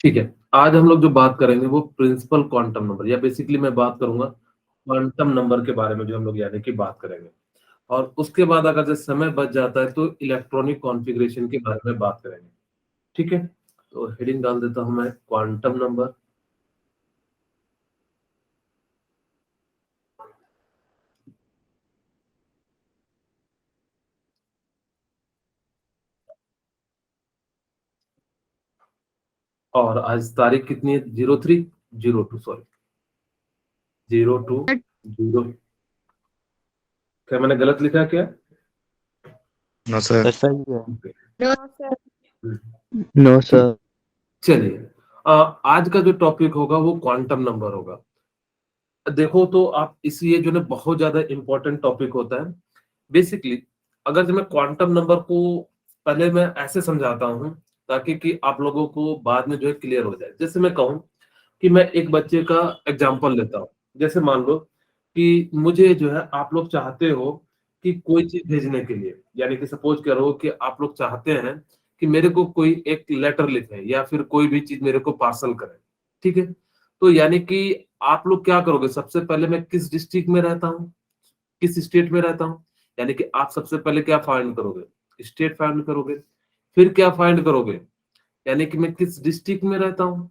ठीक है, आज हम लोग जो बात करेंगे वो प्रिंसिपल क्वांटम नंबर या बेसिकली मैं बात करूंगा क्वांटम नंबर के बारे में जो हम लोग यानी कि बात करेंगे। और उसके बाद अगर जैसे समय बच जाता है तो इलेक्ट्रॉनिक कॉन्फ़िगरेशन के बारे में बात करेंगे। ठीक है? तो हेडिंग डाल देता हूं मैं क्वांटम नंबर। और आज तारीख कितनी है? 03 02 सॉरी 02 0। क्या मैंने गलत लिखा है क्या? No sir. सही है। No sir. No sir. चलिए, आज का जो टॉपिक होगा वो क्वांटम नंबर होगा। देखो तो आप इस ये जो ना बहुत ज्यादा इंपॉर्टेंट टॉपिक होता है। बेसिकली अगर जो मैं क्वांटम नंबर को पहले मैं ऐसे समझाता हूँ ताकि कि आप लोगों को बाद में जो है क्लियर हो जाए। जैसे मैं कहूँ कि मैं एक बच्चे का एग्जांपल लेता हूँ। जैसे मान लो कि मुझे जो है आप लोग चाहते हो कि कोई चीज भेजने के लिए, यानी कि सपोज करो कि आप लोग चाहते हैं कि मेरे को कोई एक लेटर लिखे या फिर कोई भी चीज मेरे को पार्सल करे। ठीक है? तो यानी कि आप लोग क्या करोगे? सबसे पहले मैं किस डिस्ट्रिक्ट में रहता हूँ, किस स्टेट में रहता हूँ, यानी कि आप सबसे पहले क्या फाइंड करोगे? स्टेट फाइंड करोगे। फिर क्या फाइंड करोगे? यानी कि मैं किस डिस्ट्रिक्ट में रहता हूँ।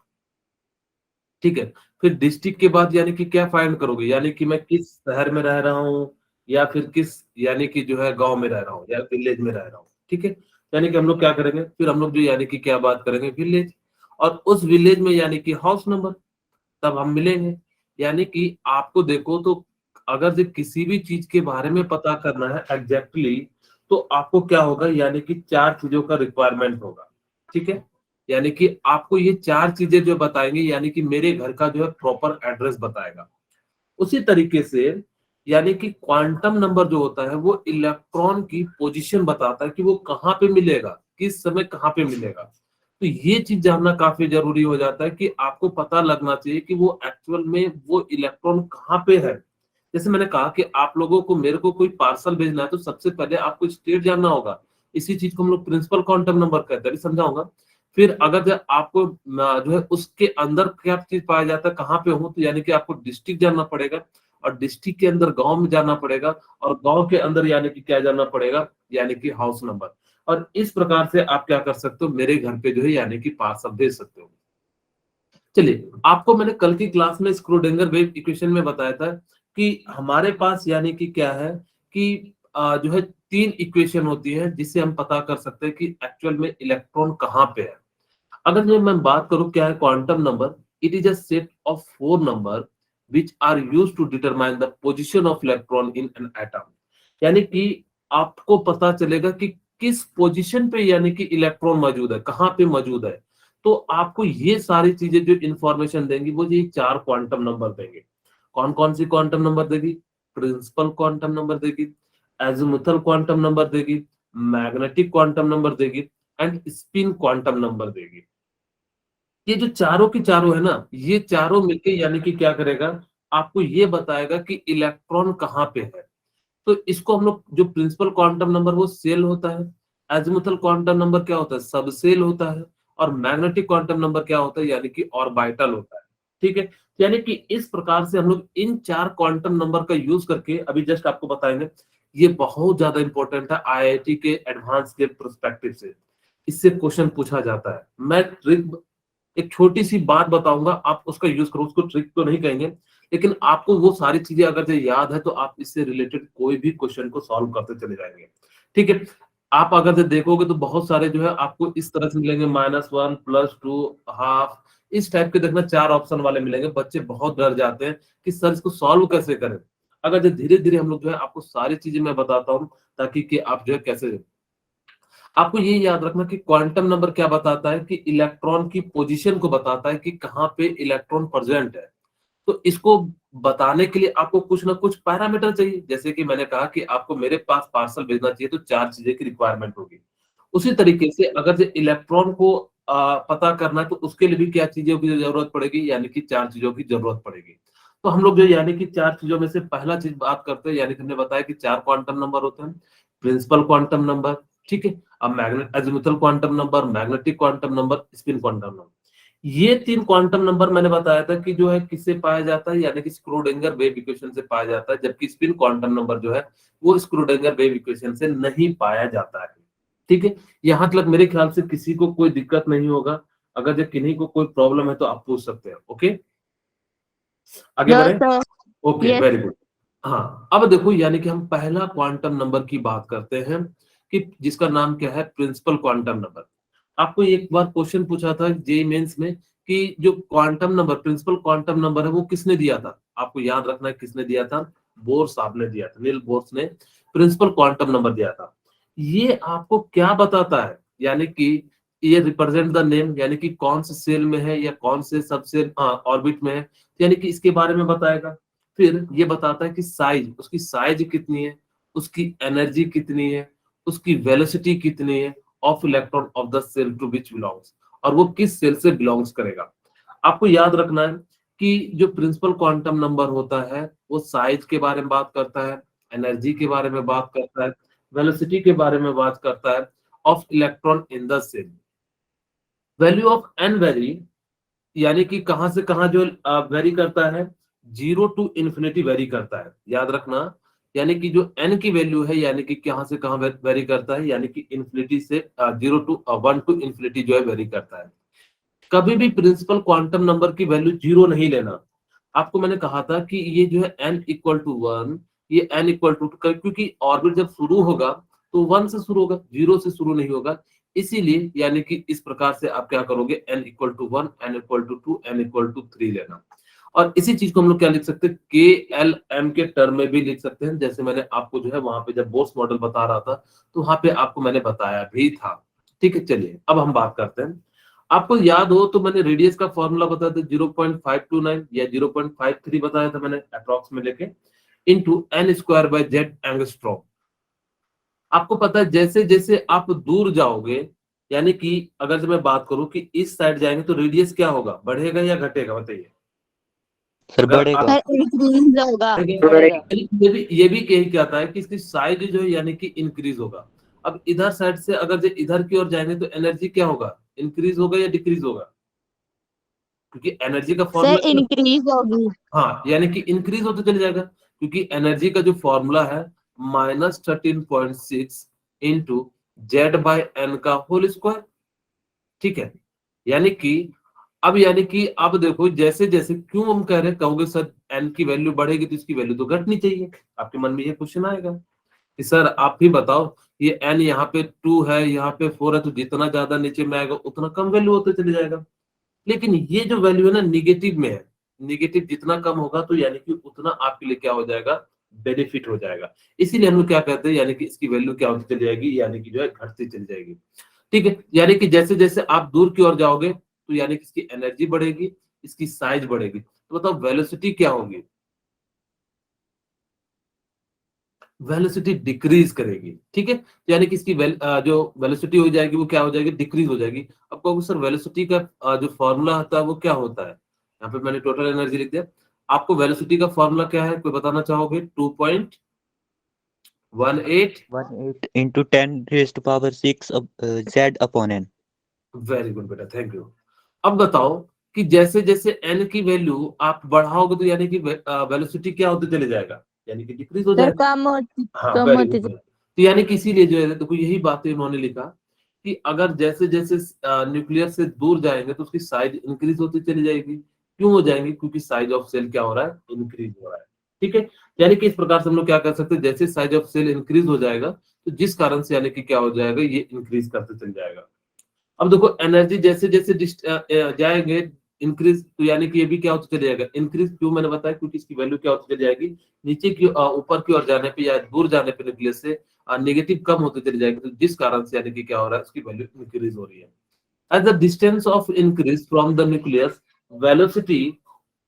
ठीक है? फिर डिस्ट्रिक्ट के बाद यानी कि क्या फाइंड करोगे? यानी कि मैं किस शहर में रह रहा हूँ या फिर किस यानी कि जो है गांव में रह रहा हूँ या विलेज में रह रहा हूँ। ठीक है? यानी कि हम लोग क्या करेंगे? फिर हम लोग जो यानी कि क्या बात करेंगे? विलेज। और उस विलेज में यानी कि हाउस नंबर, तब हम मिलेंगे। यानी कि आपको देखो तो अगर जो किसी भी चीज के बारे में पता करना है एग्जैक्टली तो आपको क्या होगा? यानी कि चार चीजों का रिक्वायरमेंट होगा। ठीक है? यानी कि आपको ये चार चीजें जो बताएंगे यानी कि मेरे घर का जो है प्रॉपर एड्रेस बताएगा। उसी तरीके से यानी कि क्वांटम नंबर जो होता है वो इलेक्ट्रॉन की पोजीशन बताता है कि वो कहाँ पे मिलेगा, किस समय कहाँ पे मिलेगा। तो ये चीज जानना काफी जरूरी हो जाता है कि आपको पता लगना चाहिए कि वो एक्चुअल में वो इलेक्ट्रॉन कहाँ पे है। जैसे मैंने कहा कि आप लोगों को मेरे को कोई पार्सल भेजना है तो सबसे पहले आपको स्टेट जानना होगा। इसी चीज को हम लोग प्रिंसिपल क्वांटम नंबर कहते हैं, अभी समझाऊंगा। फिर अगर जो आपको जो है उसके अंदर क्या चीज पाया जाता है कहाँ पे हो, तो यानी कि आपको डिस्ट्रिक्ट जानना पड़ेगा। और डिस्ट्रिक्ट के अंदर गांव में जाना पड़ेगा। और गांव के अंदर यानी कि क्या जानना पड़ेगा? यानी कि हाउस नंबर। और इस प्रकार से आप क्या कर सकते हो? मेरे घर पे जो है यानी कि पार्सल भेज सकते हो। चलिए, आपको मैंने कल की क्लास में स्क्रोडिंगर वेव इक्वेशन में बताया था कि हमारे पास यानी कि क्या है कि जो है तीन इक्वेशन होती है जिससे हम पता कर सकते हैं कि एक्चुअल में इलेक्ट्रॉन कहाँ पे है। अगर जो मैं बात करूं क्या है quantum number, it is a set of four number which are use to determine the position of electron in an atom. यानी कि आपको पता चलेगा कि किस पोजीशन पे यानी कि इलेक्ट्रॉन मौजूद है, कहाँ पे मौजूद है। तो आपको ये सारी चीजें जो इंफॉर्मेशन देंगी वो ये चार क्वांटम नंबर देंगे। कौन कौन सी क्वांटम नंबर देगी? प्रिंसिपल क्वांटम नंबर देगी, एजिमुथल क्वांटम नंबर देगी, मैग्नेटिक क्वांटम नंबर देगी एंड स्पिन क्वांटम नंबर देगी। ये जो चारों की चारों है ना, ये चारों मिलके यानी कि क्या करेगा? आपको ये बताएगा कि इलेक्ट्रॉन कहाँ पे है। तो इसको हम लोग जो प्रिंसिपल क्वांटम नंबर वो सेल होता है, एजिमुथल क्वांटम नंबर क्या होता है? सब सेल होता है। और मैग्नेटिक क्वांटम नंबर क्या होता है? यानी कि ऑर्बिटल होता है। ठीक है? यानी कि इस प्रकार से हम लोग इन चार क्वांटम नंबर का यूज करके अभी जस्ट आपको बताएंगे। ये बहुत ज्यादा इंपॉर्टेंट है आईआईटी के एडवांस के प्रोस्पेक्टिव से। इससे क्वेश्चन पूछा जाता है। मैं ट्रिक एक छोटी सी बात बताऊंगा, आप उसका यूज करो। उसको ट्रिक तो नहीं कहेंगे, लेकिन आपको वो सारी चीजें अगर जो याद है तो आप इससे रिलेटेड कोई भी क्वेश्चन को सॉल्व करते चले जाएंगे। ठीक है? आप अगर जो देखोगे तो बहुत सारे जो है आपको इस तरह से मिलेंगे, -1 +2 हाफ, इस टाइप के देखना चार ऑप्शन वाले मिलेंगे। बच्चे बहुत डर जाते हैं कि सर इसको सॉल्व कैसे करें। अगर जो धीरे धीरे हम लोग जो है आपको सारी चीजें मैं बताता हूँ ताकि कि आप जो है कैसे। आपको ये याद रखना कि क्वांटम नंबर क्या बताता है कि इलेक्ट्रॉन की पोजीशन को बताता है कि कहाँ पे इलेक्ट्रॉन प्रेजेंट है। तो इसको बताने के लिए आपको कुछ ना कुछ पैरामीटर चाहिए। जैसे कि मैंने कहा कि आपको मेरे पास पार्सल भेजना चाहिए तो चार चीजें की रिक्वायरमेंट होगी। उसी तरीके से अगर जो इलेक्ट्रॉन को पता करना है तो उसके लिए भी क्या चीजों की जरूरत पड़ेगी? यानी कि चार चीजों की जरूरत पड़ेगी। तो हम लोग जो यानी कि चार चीजों में से पहला चीज बात करते हैं, यानी कि हमने बताया कि चार क्वांटम नंबर होते हैं। प्रिंसिपल क्वांटम नंबर, ठीक है, अब magnet azimuthal quantum number, magnetic quantum number, spin quantum number. ये 3 क्वांटम नंबर मैंने बताया था कि जो है किससे पाया जाता है, यानी कि स्क्रोडिंगर वेव इक्वेशन से पाया जाता है, जबकि स्पिन क्वांटम नंबर जो है वो स्क्रोडिंगर वेव इक्वेशन से नहीं पाया जाता है। ठीक है, यहाँ तक मेरे ख्याल से किसी को कोई दिक्कत नहीं होगा। अगर जब किन्हीं को कोई प्रॉब्लम है तो आप पूछ सकते हैं। ओके, आगे No, बढ़े। sir. Okay, Yes. Very good. हाँ, अब देखो यानी कि हम पहला क्वांटम नंबर की बात करते हैं कि जिसका नाम क्या है, प्रिंसिपल क्वांटम नंबर। आपको एक बार क्वेश्चन पूछा था जेईई मेंस में कि जो quantum number, principal quantum number है वो किसने दिया था। आपको याद रखना है किसने दिया था, बोर साहब ने दिया था, नील बोर्स ने प्रिंसिपल क्वांटम नंबर दिया था। ये आपको क्या बताता है, यानी कि ये रिप्रेजेंट द नेम, यानी कि कौन से सेल में है या कौन से सब सेल ऑर्बिट में है, यानी कि इसके बारे में बताएगा। फिर ये बताता है कि साइज, उसकी साइज कितनी है, उसकी एनर्जी कितनी है, उसकी वेलोसिटी कितनी है of electron of the shell to which belongs, और वो किस सेल से बिलोंग्स करेगा। आपको याद रखना है कि जो प्रिंसिपल क्वांटम नंबर होता है वो साइज के बारे में बात करता है, एनर्जी के बारे में बात करता है, वेलोसिटी के बारे में बात करता है of electron in the shell. Value of n vary, यानी कि कहां से कहां जो वेरी करता है, 0 टू इन्फिनिटी वेरी करता है। याद रखना, यानी कि जो n की वैल्यू है, यानी कि कहां से कहां वेरी करता है, यानी कि इन्फिनिटी से 0 टू 1 टू इन्फिनिटी जो है वेरी करता है। कभी भी प्रिंसिपल क्वांटम नंबर की वैल्यू 0 नहीं लेना। आपको मैंने कहा था कि ये जो है n इक्वल टू 1, ये n इक्वल टू, क्योंकि ऑर्बिट जब शुरू होगा तो 1 से शुरू होगा, 0 से शुरू नहीं होगा। इसीलिए यानी कि इस प्रकार से आप क्या करोगे, n equal to 1, n equal to 2, n equal to 3 लेना। और इसी चीज को हम लोग क्या लिख सकते हैं, के एल एम के टर्म में भी लिख सकते हैं, जैसे मैंने आपको जो है वहां पे जब बोर्स मॉडल बता रहा था तो वहां पे आपको मैंने बताया भी था। ठीक है, चलिए अब हम बात करते हैं। आपको याद हो तो मैंने रेडियस का फॉर्मूला बताया था 0.529 या 0.53 बताया था मैंने अप्रॉक्स में लेके, into n square by z angstrom. आपको पता है जैसे जैसे आप दूर जाओगे, यानी कि अगर जब मैं बात करूं कि इस साइड जाएंगे तो रेडियस क्या होगा, बढ़ेगा या घटेगा, बताइए। सर अगर बढ़ेगा। आप Sir, increase होगा. ये भी यही कहता है कि इसकी साइज जो है यानी कि इंक्रीज होगा। अब इधर साइड से अगर जो इधर की ओर जाएंगे तो एनर्जी क्या होगा, इंक्रीज होगा या डिक्रीज होगा, क्योंकि एनर्जी का Sir, फॉर्मूला, increase होगी. हाँ यानी कि इंक्रीज होते चले जाएगा, क्योंकि एनर्जी का जो फॉर्मूला है -13.6 इंटू जेड बाय एन का होल स्क्वायर। ठीक है, यानी कि अब यानी कि अब देखो जैसे जैसे क्यों हम कह रहे हैं, कहोगे सर एन की वैल्यू बढ़ेगी तो इसकी वैल्यू तो घटनी चाहिए। आपके मन में ये क्वेश्चन आएगा कि सर आप ही बताओ, ये एन यहाँ पे 2 है, यहाँ पे 4 है, तो जितना ज्यादा नीचे में आएगा उतना कम वैल्यू होते चले जाएगा। लेकिन ये जो वैल्यू है ना निगेटिव में है, निगेटिव जितना कम होगा तो यानी कि उतना आपके लिए क्या हो जाएगा, बेनिफिट हो जाएगा। इसीलिए हम लोग क्या कहते हैं, यानी कि इसकी वैल्यू क्या होती चली जाएगी, यानी कि जो है घटती चली जाएगी। ठीक है, यानी कि जैसे जैसे आप दूर की ओर जाओगे तो यानी कि इसकी एनर्जी बढ़ेगी, इसकी साइज बढ़ेगी। तो बताओ वेलोसिटी क्या होगी, वेलोसिटी डिक्रीज करेगी। ठीक है, यानी कि इसकी जो वेलोसिटी हो जाएगी वो क्या हो जाएगी, डिक्रीज हो जाएगी। अब कहोगे सर वेलोसिटी का जो फॉर्मूला होता है वो क्या होता है, यहाँ पे मैंने टोटल एनर्जी लिख दिया। आपको वेलोसिटी का फॉर्मूला क्या है, कोई बताना चाहोगे, 2.18। 1/8 into 10⁻⁶ Z upon n। Very good बेटा, थैंक यू। अब बताओ कि जैसे जैसे n की वैल्यू आप बढ़ाओगे तो यानी कि वेलोसिटी क्या होते चले जाएगा, यानी कि डिक्रीज हो Sir, जाएगा। हाँ, कम वेरी होती गुड। तो यानी कि इसीलिए जो है देखो यही बातें उन्होंने लिखा कि अगर जैसे जैसे न्यूक्लियर से दूर जाएंगे तो उसकी साइज इंक्रीज होती चली जाएगी। क्यों हो जाएंगे, क्योंकि साइज ऑफ सेल क्या हो रहा है, इंक्रीज हो रहा है। ठीक है, यानी कि इस प्रकार से हम लोग क्या कर सकते हैं, जैसे साइज ऑफ सेल इंक्रीज हो जाएगा तो जिस कारण से यानी कि क्या हो जाएगा, ये इंक्रीज करते चल जाएगा। अब देखो एनर्जी जैसे जैसे जाएंगे इंक्रीज, तो यानी कि ये भी क्या होता चले जाएगा, इंक्रीज। क्यों मैंने बताया, क्योंकि इसकी वैल्यू क्या होती चली जाएगी, नीचे की ऊपर की ओर जाने पे या दूर जाने पे न्यूक्लियस से नेगेटिव कम होते चली जाएगी, तो जिस कारण से यानी कि क्या हो रहा है, उसकी वैल्यू इंक्रीज हो रही है। As the distance of increase from the nucleus, velocity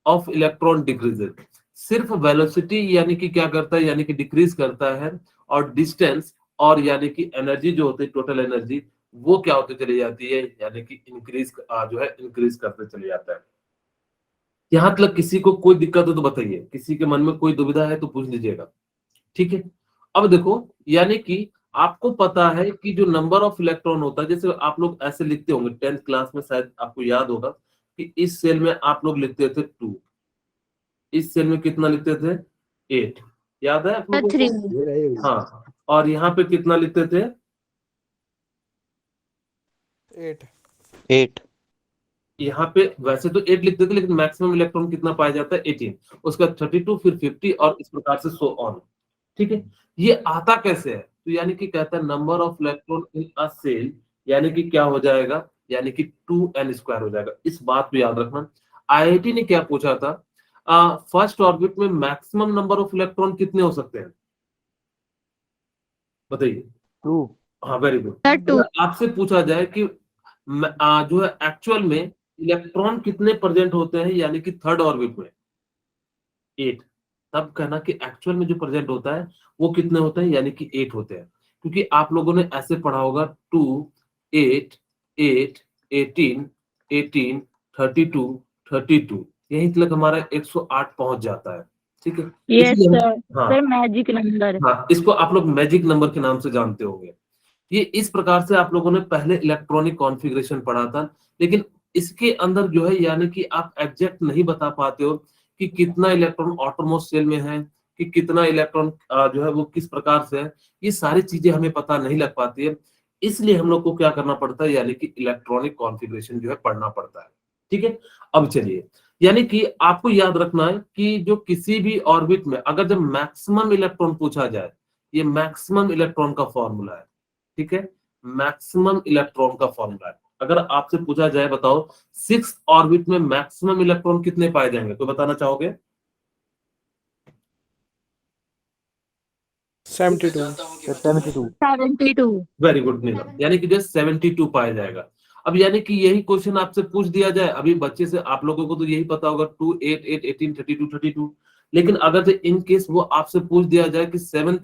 of electron decreases. सिर्फ वेलोसिटी यानी कि क्या करता है, यानी कि डिक्रीज करता है, और डिस्टेंस और यानी कि एनर्जी जो होती है, टोटल एनर्जी, वो क्या होती चली जाती है, यानी कि इंक्रीज जो है इंक्रीज करते चले जाता है। यहाँ तक किसी को कोई दिक्कत हो तो बताइए, किसी के मन में कोई दुविधा है तो पूछ लीजिएगा। ठीक है, अब देखो यानी कि आपको पता है कि जो नंबर ऑफ इलेक्ट्रॉन होता है, जैसे आप लोग ऐसे लिखते होंगे 10th क्लास में, शायद आपको याद होगा कि इस सेल में आप लोग लिखते थे 2, इस सेल में कितना लिखते थे 8, याद है आप लोगों 3 को? हाँ, और यहाँ पे कितना लिखते थे 8 8 यहाँ पे वैसे तो 8 लिखते थे, लेकिन मैक्सिमम इलेक्ट्रॉन कितना पाया जाता है 18, उसका 32, फिर 50 और इस प्रकार से सो ऑन। ठीक है, ये आता कैसे है? तो यानी कि कहता है number of electron in a shell, यानी कि क्या हो जाएगा, यानी कि 2n² हो जाएगा। इस बात को याद रखना। आईआईटी ने क्या पूछा था, फर्स्ट ऑर्बिट में मैक्सिमम नंबर ऑफ इलेक्ट्रॉन कितने हो सकते हैं, बताइए। 2 हाँ, वेरी गुड। 2 आपसे पूछा जाए कि जो है एक्चुअल में इलेक्ट्रॉन कितने प्रेजेंट होते हैं, यानी कि थर्ड ऑर्बिट में 8, तब कहना कि एक्चुअल में जो प्रेजेंट होता है वो कितने होते हैं, यानी कि 8 होते हैं। क्योंकि आप लोगों ने ऐसे पढ़ा होगा 2, 8, 8, 18, 18, 32, 32, यहीं तक हमारा 108 पहुंच जाता है। ठीक है, यस इसलिए सर। हाँ सर मैजिक नंबर। हाँ, इसको आप लोग मैजिक नंबर के नाम से जानते होंगे। ये इस प्रकार से आप लोगों ने पहले इलेक्ट्रॉनिक कॉन्फ़िगरेशन पढ़ा था, लेकिन इसके अंदर जो है यानी कि आप एग्जैक्ट नहीं बता पाते हो कि कितना इलेक्ट्रॉन ऑटोमोस्ट सेल में है, कि कितना इलेक्ट्रॉन जो है वो किस प्रकार से है, ये सारी चीजें हमें पता नहीं लग पाती है। इसलिए हम लोग को क्या करना पड़ता है, यानी कि इलेक्ट्रॉनिक कॉन्फ़िगरेशन जो है पढ़ना पड़ता है। ठीक है, अब चलिए, यानी कि आपको याद रखना है कि जो किसी भी ऑर्बिट में अगर जब मैक्सिमम इलेक्ट्रॉन पूछा जाए, ये मैक्सिमम इलेक्ट्रॉन का फॉर्मूला है। ठीक है, मैक्सिमम इलेक्ट्रॉन का फॉर्मूला है। अगर आपसे पूछा जाए बताओ 6 ऑर्बिट में मैक्सिमम इलेक्ट्रॉन कितने पाए जाएंगे, तो बताना चाहोगे? 72 72 72 वेरी गुड नीलम, यानी कि जो 72 पाया जाएगा। अब यानी कि यही क्वेश्चन आपसे पूछ दिया जाए, अभी बच्चे से आप लोगों को तो यही पता होगा 2, 8, 8, 18, 32, 32, लेकिन अगर जो इन केस वो आपसे पूछ दिया जाए कि सेवेंथ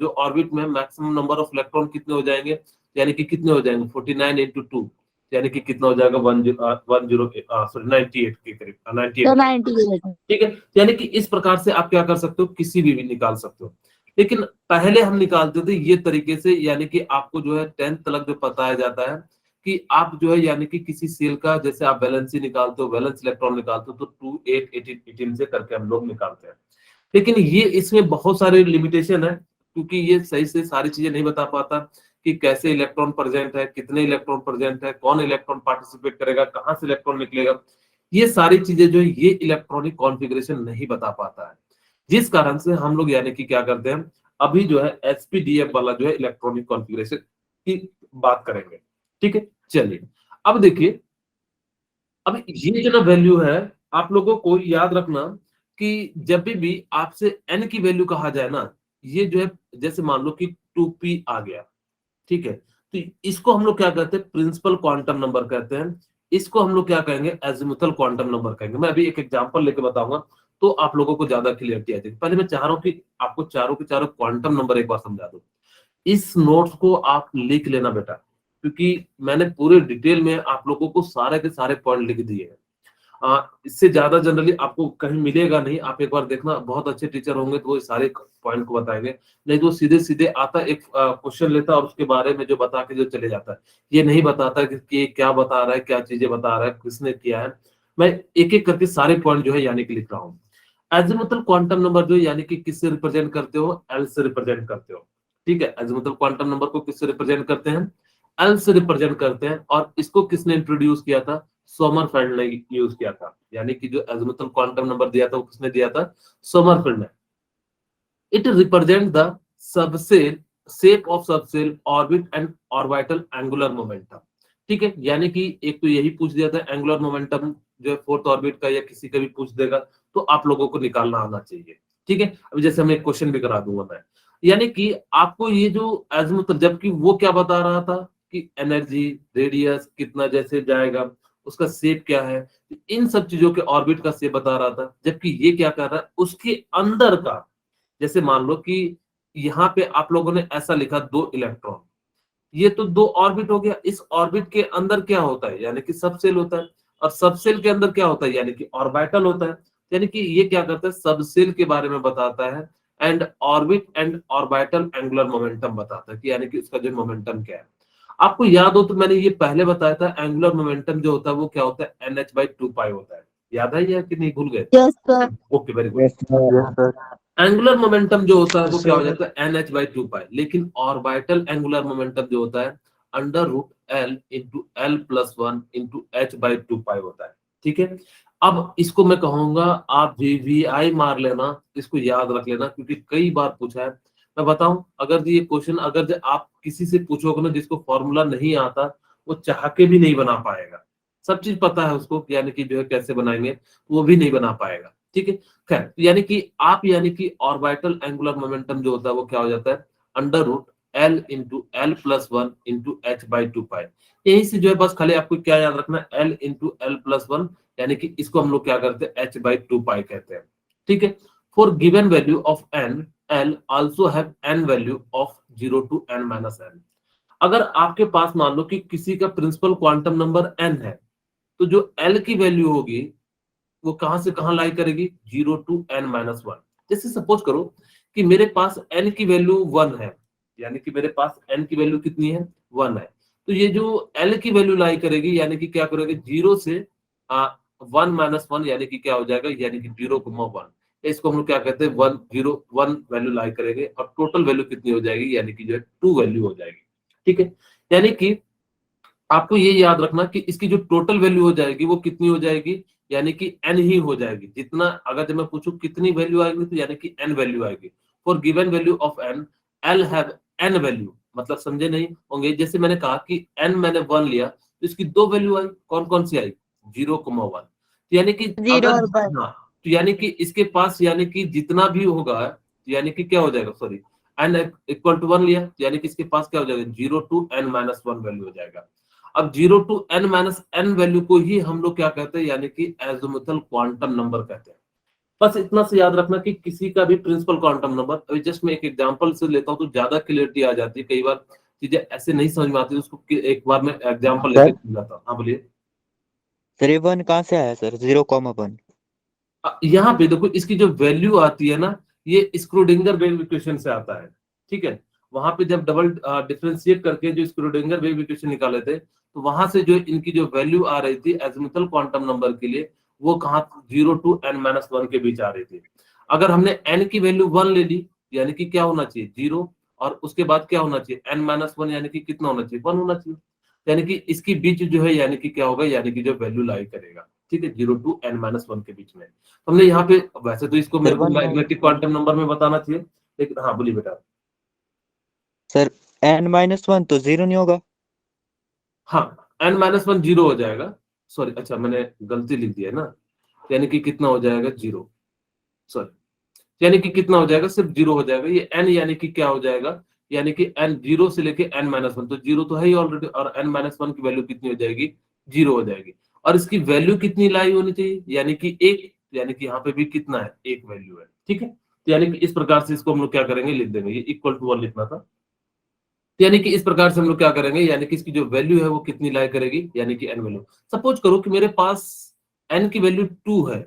जो ऑर्बिट में मैक्सिमम नंबर ऑफ इलेक्ट्रॉन कितने हो जाएंगे, यानी कि कितने हो जाएंगे 49 into 2, यानी कि कितना हो जाएगा 98 के करीब, 98। तो 98। ठीक है, यानी कि इस प्रकार से आप क्या कर सकते हो, किसी भी निकाल सकते हो। लेकिन पहले हम निकालते थे ये तरीके से, यानी कि आपको जो है 10th तक जो बताया जाता है कि आप जो है यानी कि किसी सेल का जैसे आप वैलेंसी निकालते हो, वैलेंस इलेक्ट्रॉन निकालते हो, तो 2, 8, 18 से करके हम लोग निकालते हैं। लेकिन ये इसमें बहुत सारे लिमिटेशन है, क्योंकि ये सही से सारी चीजें नहीं बता पाता कि कैसे इलेक्ट्रॉन प्रेजेंट है, कितने इलेक्ट्रॉन प्रेजेंट है, कौन इलेक्ट्रॉन पार्टिसिपेट करेगा, कहां से इलेक्ट्रॉन निकलेगा, ये सारी चीजें जो है ये इलेक्ट्रॉनिक कॉन्फ़िगरेशन नहीं बता पाता है। जिस कारण से हम लोग यानी कि क्या करते हैं, अभी जो है एसपीडीएफ वाला जो है इलेक्ट्रॉनिक कॉन्फ़िगरेशन की बात करेंगे। ठीक है, चलिए अब देखिए, अब ये जो ना वैल्यू है, आप लोगों को याद रखना कि जब भी आपसे n की वैल्यू कहा जाए ना, ये जो है जैसे मान लो कि 2p आ गया, ठीक है, तो इसको हम लोग क्या कहते हैं, प्रिंसिपल क्वांटम नंबर कहते हैं। इसको हम लोग क्या कहेंगे, एजिमुथल क्वांटम नंबर कहेंगे। मैं अभी एक एग्जांपल लेके बताऊंगा तो आप लोगों को ज्यादा क्लियरिटी आ जाएगी। पहले मैं चाह रहा हूँ कि आपको चारों के चारों क्वांटम नंबर एक बार समझा दूं। इस नोट्स को आप लिख लेना बेटा, क्योंकि मैंने पूरे डिटेल में आप लोगों को सारे के सारे पॉइंट लिख दिए हैं। इससे ज्यादा जनरली आपको कहीं मिलेगा नहीं। आप एक बार देखना, बहुत अच्छे टीचर होंगे तो वो सारे पॉइंट को बताएंगे, नहीं तो सीधे सीधे आता एक क्वेश्चन लेता और उसके बारे में जो बता के जो चले जाता है, ये नहीं बताता कि क्या बता रहा है, क्या चीजें बता रहा है, किसने किया है। मैं एक एक करके सारे पॉइंट जो है यानी कि लिख रहा हूँ। एजिमुथल क्वांटम नंबर जो यानी कि किससे रिप्रेजेंट करते हो, एल से रिप्रेजेंट करते हो। ठीक है, एजिमुथल क्वांटम नंबर को किससे रिप्रेजेंट करते हैं, एल से रिप्रेजेंट करते हैं। और इसको किसने इंट्रोड्यूस किया था, सोमरफेल्ड ने यूज किया था। यानी कि जो एजिमुथल क्वांटम नंबर दिया था वो किसने दिया था, सोमरफेल्ड ने। It represent the subshell shape of subshell orbit and orbital angular momentum. ठीक है, यानी कि एक तो यही पूछ दिया था, एंगुलर मोमेंटम जो है फोर्थ ऑर्बिट का या किसी का भी पूछ देगा तो आप लोगों को निकालना आना चाहिए। ठीक है, अभी जैसे मैं एक क्वेश्चन भी करा दूंगा मैं, यानी कि आपको ये जो एजिमुथल, जबकि वो क्या बता रहा था कि एनर्जी, रेडियस कितना जैसे जाएगा, उसका शेप क्या है, इन सब चीजों के ऑर्बिट का शेप बता रहा था। जबकि ये क्या कर रहा है, उसके अंदर का, जैसे मान लो कि यहाँ पे आप लोगों ने ऐसा लिखा 2 इलेक्ट्रॉन, ये तो 2 ऑर्बिट हो गया। इस ऑर्बिट के अंदर क्या होता है, यानी कि सबसेल होता है। और सबसेल के अंदर क्या होता है, यानी कि ऑर्बिटल होता है। यानी कि ये क्या करता है, सबसेल के बारे में बताता है and orbit and orbital angular momentum बताता है कि यानी कि उसका जो मोमेंटम क्या है। आपको याद हो तो मैंने ये पहले बताया था, एंगुलर मोमेंटम जो होता है वो क्या होता है, NH/2π होता है। याद है या कि नहीं, भूल गए? Yes, sir. Okay, very good. Yes, sir. Angular momentum जो होता है वो क्या हो Sir. जाता है, NH/2π, लेकिन ऑर्बिटल एंगुलर मोमेंटम जो होता है √L × L+1 × H/2π होता है। अब इसको मैं कहूंगा आप VVI मार लेना, इसको याद रख लेना, क्योंकि कई बार पूछा है। मैं बताऊं, अगर ये क्वेश्चन अगर आप किसी से पूछोगे ना जिसको फॉर्मूला नहीं आता, वो चाह के भी नहीं बना पाएगा। सब चीज पता है उसको, यानी कि जो है कैसे बनाएंगे, वो भी नहीं बना पाएगा। ठीक है, खैर, यानी कि ऑर्बिटल एंगुलर मोमेंटम जो होता है वो क्या हो जाता है, √L × L+1 × H/2π। यहीं से जो है बस खाली आपको क्या याद रखना है, L × L+1, यानी कि इसको हम लोग क्या करते हैं, H/2π कहते हैं। ठीक है, for given value of n, L also have n value of 0 to n-n। अगर आपके पास मान लो कि किसी का प्रिंसिपल क्वांटम नंबर n है, तो जो L की वैल्यू होगी वो कहां से कहां लाई करेगी, 0 to n-1। जैसे सपोज करो कि मेरे पास n की वैल्यू 1 है, यानी कि मेरे पास n की वैल्यू कितनी है, 1 है, तो ये जो L की वैल्यू लाई करेगी, यानी कि क्या करेगी, 0 से 1-1, यानी कि क्या हो जाएगा, यानी कि 0,1। इसको हम लोग क्या कहते हैं, 1 0 1 वैल्यू लाई करेंगे, और टोटल वैल्यू कितनी हो जाएगी, यानी कि जो है 2 वैल्यू हो जाएगी। ठीक है, यानी कि आपको ये याद रखना कि इसकी जो टोटल वैल्यू हो जाएगी वो कितनी हो जाएगी, यानी कि n ही हो जाएगी। जितना अगर जब मैं पूछूं कितनी वैल्यू आएगी, तो यानी कि n वैल्यू आएगी। For given value of n, L have n value, मतलब समझे नहीं होंगे, जैसे मैंने कहा कि n मैंने 1 लिया, तो इसकी 2 वैल्यू आई, कौन कौन सी आई, 0,1। तो यानी कि 0 अगर, और 1। हाँ, तो यानी कि इसके पास यानी कि जितना भी होगा, यानी कि क्या हो जाएगा, सॉरी, n = 1 लिया, यानी कि इसके पास क्या हो जाएगा, 0 to n-1 वैल्यू हो जाएगा। अब 0 to n-n वैल्यू को ही हम लोग क्या कहते हैं, यानी कि एजिमुथल क्वांटम नंबर कहते हैं। बस इतना से याद रखना कि किसी का भी प्रिंसिपल क्वांटम नंबर, अभी जस्ट मैं एक एग्जांपल से लेता हूं तो ज्यादा क्लियरिटी आ जाती है। कई बार चीजें ऐसे नहीं समझ में आती, उसको एक बार मैं एग्जांपल लेके समझाता हूं। हाँ, बोलिए। सर ये 1 कहाँ से आया सर, 0,1? यहाँ पे देखो, इसकी जो वैल्यू आती है ना, ये स्क्रोडिंगर वेव इक्वेशन से आता है। ठीक है, वहां पे जब डबल डिफरेंशिएट करके जो स्क्रोडिंगर वेव इक्वेशन निकाले थे, तो वहां से जो इनकी जो वैल्यू आ रही थी एजिमुथल क्वांटम नंबर के लिए, वो कहा 0 to n-1 के बीच आ रही थी। अगर हमने n की वैल्यू 1 ले ली, यानी कि क्या होना चाहिए, 0, और उसके बाद क्या होना चाहिए, n-1, यानी कि कितना होना चाहिए, 1 होना चाहिए। यानी कि इसकी बीच जो है, यानी कि क्या होगा, यानी कि जो वैल्यू लाई करेगा। ठीक है, 0 to n-1 के बीच में हमने यहाँ पे, वैसे तो इसको मेरे को मैग्नेटिक क्वांटम नंबर में बताना चाहिए, लेकिन हाँ, बोलिए बेटा। सर n-1 तो 0 नहीं होगा? हाँ, n-1 0 हो जाएगा, सॉरी, अच्छा मैंने गलती लिख दिया है ना, यानी कि कितना हो जाएगा, 0, सॉरी, यानी कि कितना हो जाएगा, सिर्फ 0 हो जाएगा। ये n यानी कि क्या हो जाएगा, यानी कि n 0 से लेके n-1, तो 0 तो है ही ऑलरेडी, और n-1 की वैल्यू कितनी हो जाएगी, 0 हो जाएगी। और इसकी वैल्यू कितनी लाई होनी चाहिए, यानी कि 1, यानी कि यहाँ पे भी कितना है, 1 वैल्यू है। ठीक है, तो यानी कि इस प्रकार से इसको हम लोग क्या करेंगे, लिख देंगे, ये =1 लिखना था। यानी कि इस प्रकार से हम लोग क्या करेंगे, यानी कि इसकी जो वैल्यू है वो कितनी लाई करेगी, यानी कि n वैल्यू। सपोज करो कि मेरे पास n की वैल्यू 2 है,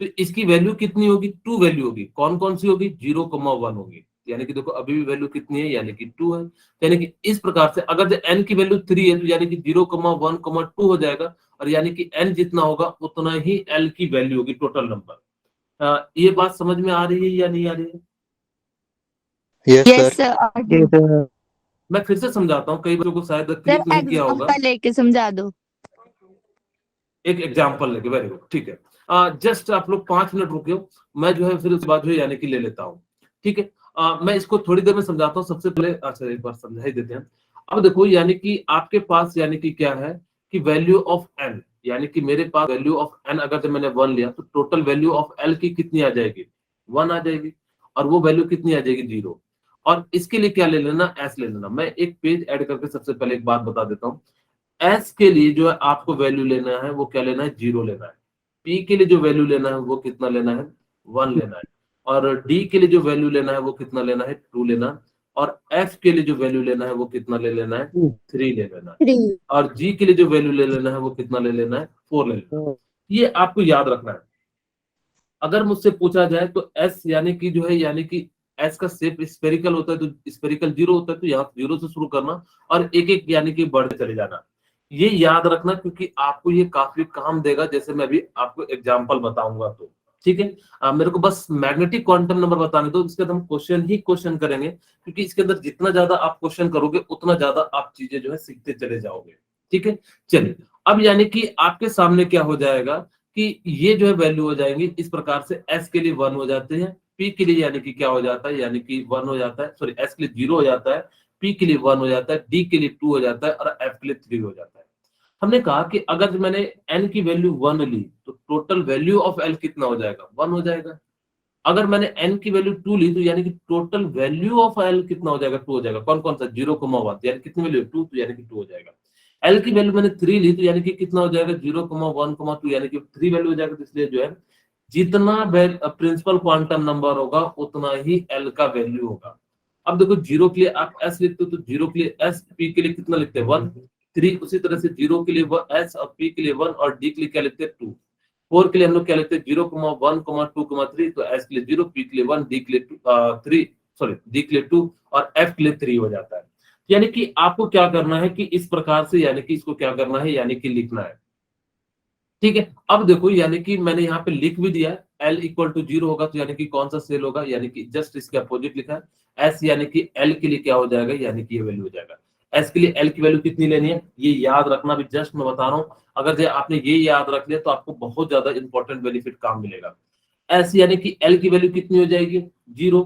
तो इसकी वैल्यू कितनी होगी, 2 वैल्यू होगी। कौन कौन सी होगी, 0,1 होगी। यानी कि देखो अभी भी वैल्यू कितनी है, यानी कि 2 है। यानी कि इस प्रकार से अगर जो n की वैल्यू 3 है, तो यानी कि 0,1, 2 हो जाएगा, और यानी कि n जितना होगा उतना ही l की वैल्यू होगी, टोटल नंबर। ये बात समझ में आ रही है या नहीं आ रही है? Yes Yes, sir. sir. मैं फिर से समझाता हूँ, कई बच्चों को शायद सर क्लिक नहीं किया होगा। एग्जांपल लेके समझा दो। एक एग्जाम्पल लेके, वेरी गुड, ठीक है। जस्ट आप लोग 5 मिनट रुकियो, मैं जो है फिर उसके बाद जो है यानी कि ले लेता हूँ। ठीक है, मैं इसको थोड़ी देर में समझाता हूँ। सबसे पहले अच्छा एक बार समझा ही देते हैं। अब देखो, यानी कि आपके पास यानी कि क्या है कि वैल्यू ऑफ n, यानी कि मेरे पास वैल्यू ऑफ n, अगर जब मैंने 1 लिया, तो टोटल वैल्यू ऑफ l की कितनी आ जाएगी, 1 आ जाएगी, और वो वैल्यू कितनी आ जाएगी, 0। और इसके लिए क्या ले लेना, s ले लेना। मैं एक पेज ऐड करके सबसे पहले एक बात बता देता हूँ। एस के लिए जो है आपको वैल्यू लेना है, वो क्या लेना है, 0 लेना है। पी के लिए जो वैल्यू लेना है वो कितना लेना है, 1 लेना है। और डी के लिए जो वैल्यू लेना है वो कितना लेना है, 2 लेना है। और एफ के लिए जो वैल्यू लेना है वो कितना ले लेना है, 3 ले लेना है। 3। और जी के लिए जो वैल्यू ले लेना है वो कितना ले लेना है, 4 ले लेना है। ये आपको याद रखना है। अगर मुझसे पूछा जाए तो एस यानी कि जो है, यानी कि एस का शेप स्फेरिकल होता है तो स्फेरिकल 0 होता है, तो यहाँ 0 से शुरू करना और एक एक यानी कि बढ़ते चले जाना। ये याद रखना क्योंकि आपको ये काफी काम देगा, जैसे मैं भी आपको एग्जांपल बताऊंगा तो ठीक है। मेरे को बस मैग्नेटिक क्वांटम नंबर बताने दो, इसके बाद हम क्वेश्चन ही क्वेश्चन करेंगे, क्योंकि इसके अंदर जितना ज्यादा आप क्वेश्चन करोगे उतना ज्यादा आप चीजें जो है सीखते चले जाओगे। ठीक है, चलिए अब यानी कि आपके सामने क्या हो जाएगा कि ये जो है वैल्यू हो जाएंगी इस प्रकार से। एस के लिए 1 हो जाते हैं, पी के लिए यानी कि क्या हो जाता है, यानी कि 1 हो जाता है, सॉरी एस के लिए 0 हो जाता है, पी के लिए 1 हो जाता है, डी के लिए 2 हो जाता है और एफ के लिए 3 हो जाता है। हमने कहा कि अगर मैंने एन की वैल्यू 1 ली तो टोटल वैल्यू ऑफ एल कितना हो जाएगा, 1 हो जाएगा। अगर मैंने एन की वैल्यू 2 ली तो यानी कि टोटल वैल्यू ऑफ एल कितना हो जाएगा, 2 हो जाएगा। कौन कौन सा, 0,1 यानी कितनी वैल्यू 2, तो यानी कि 2 हो जाएगा। एल की वैल्यू मैंने 3 ली तो यानी कि कितना हो जाएगा, 0,1,2 यानी कि 3 वैल्यू हो जाएगा। तो इसलिए जो है जितना प्रिंसिपल क्वांटम नंबर होगा उतना ही एल का वैल्यू होगा। अब देखो 0 के लिए आप एस लिखते हो तो 0 के लिए एस, पी के लिए कितना लिखते हैं 1, 3, उसी तरह से 0 के लिए एस और पी के लिए 1 और डी के लिए क्या लिखते हैं 2। 4 के लिए हम लोग क्या लिखते हैं 0,1,2,3, तो एस के लिए 0, पी के लिए 1, डी के लिए 3, सॉरी डी के लिए 2 और एफ के लिए 3 हो जाता है। यानी कि आपको क्या करना है कि इस प्रकार से यानी कि इसको क्या करना है, यानी कि लिखना है। ठीक है, अब देखो यानी कि मैंने यहाँ पे लिख भी दिया है L इक्वल टू 0 होगा तो यानी कि कौन सा सेल होगा, यानी कि जस्ट इसके अपोजिट लिखा है। S यानी कि L के लिए क्या हो जाएगा, यानी कि ये वैल्यू हो जाएगा। S के लिए L की वैल्यू कितनी लेनी है ये याद रखना, भी जस्ट मैं बता रहा हूँ। अगर जो आपने ये याद रख लिया तो आपको बहुत ज्यादा इंपॉर्टेंट बेनिफिट काम मिलेगा। S यानी कि L की वैल्यू कितनी हो जाएगी 0,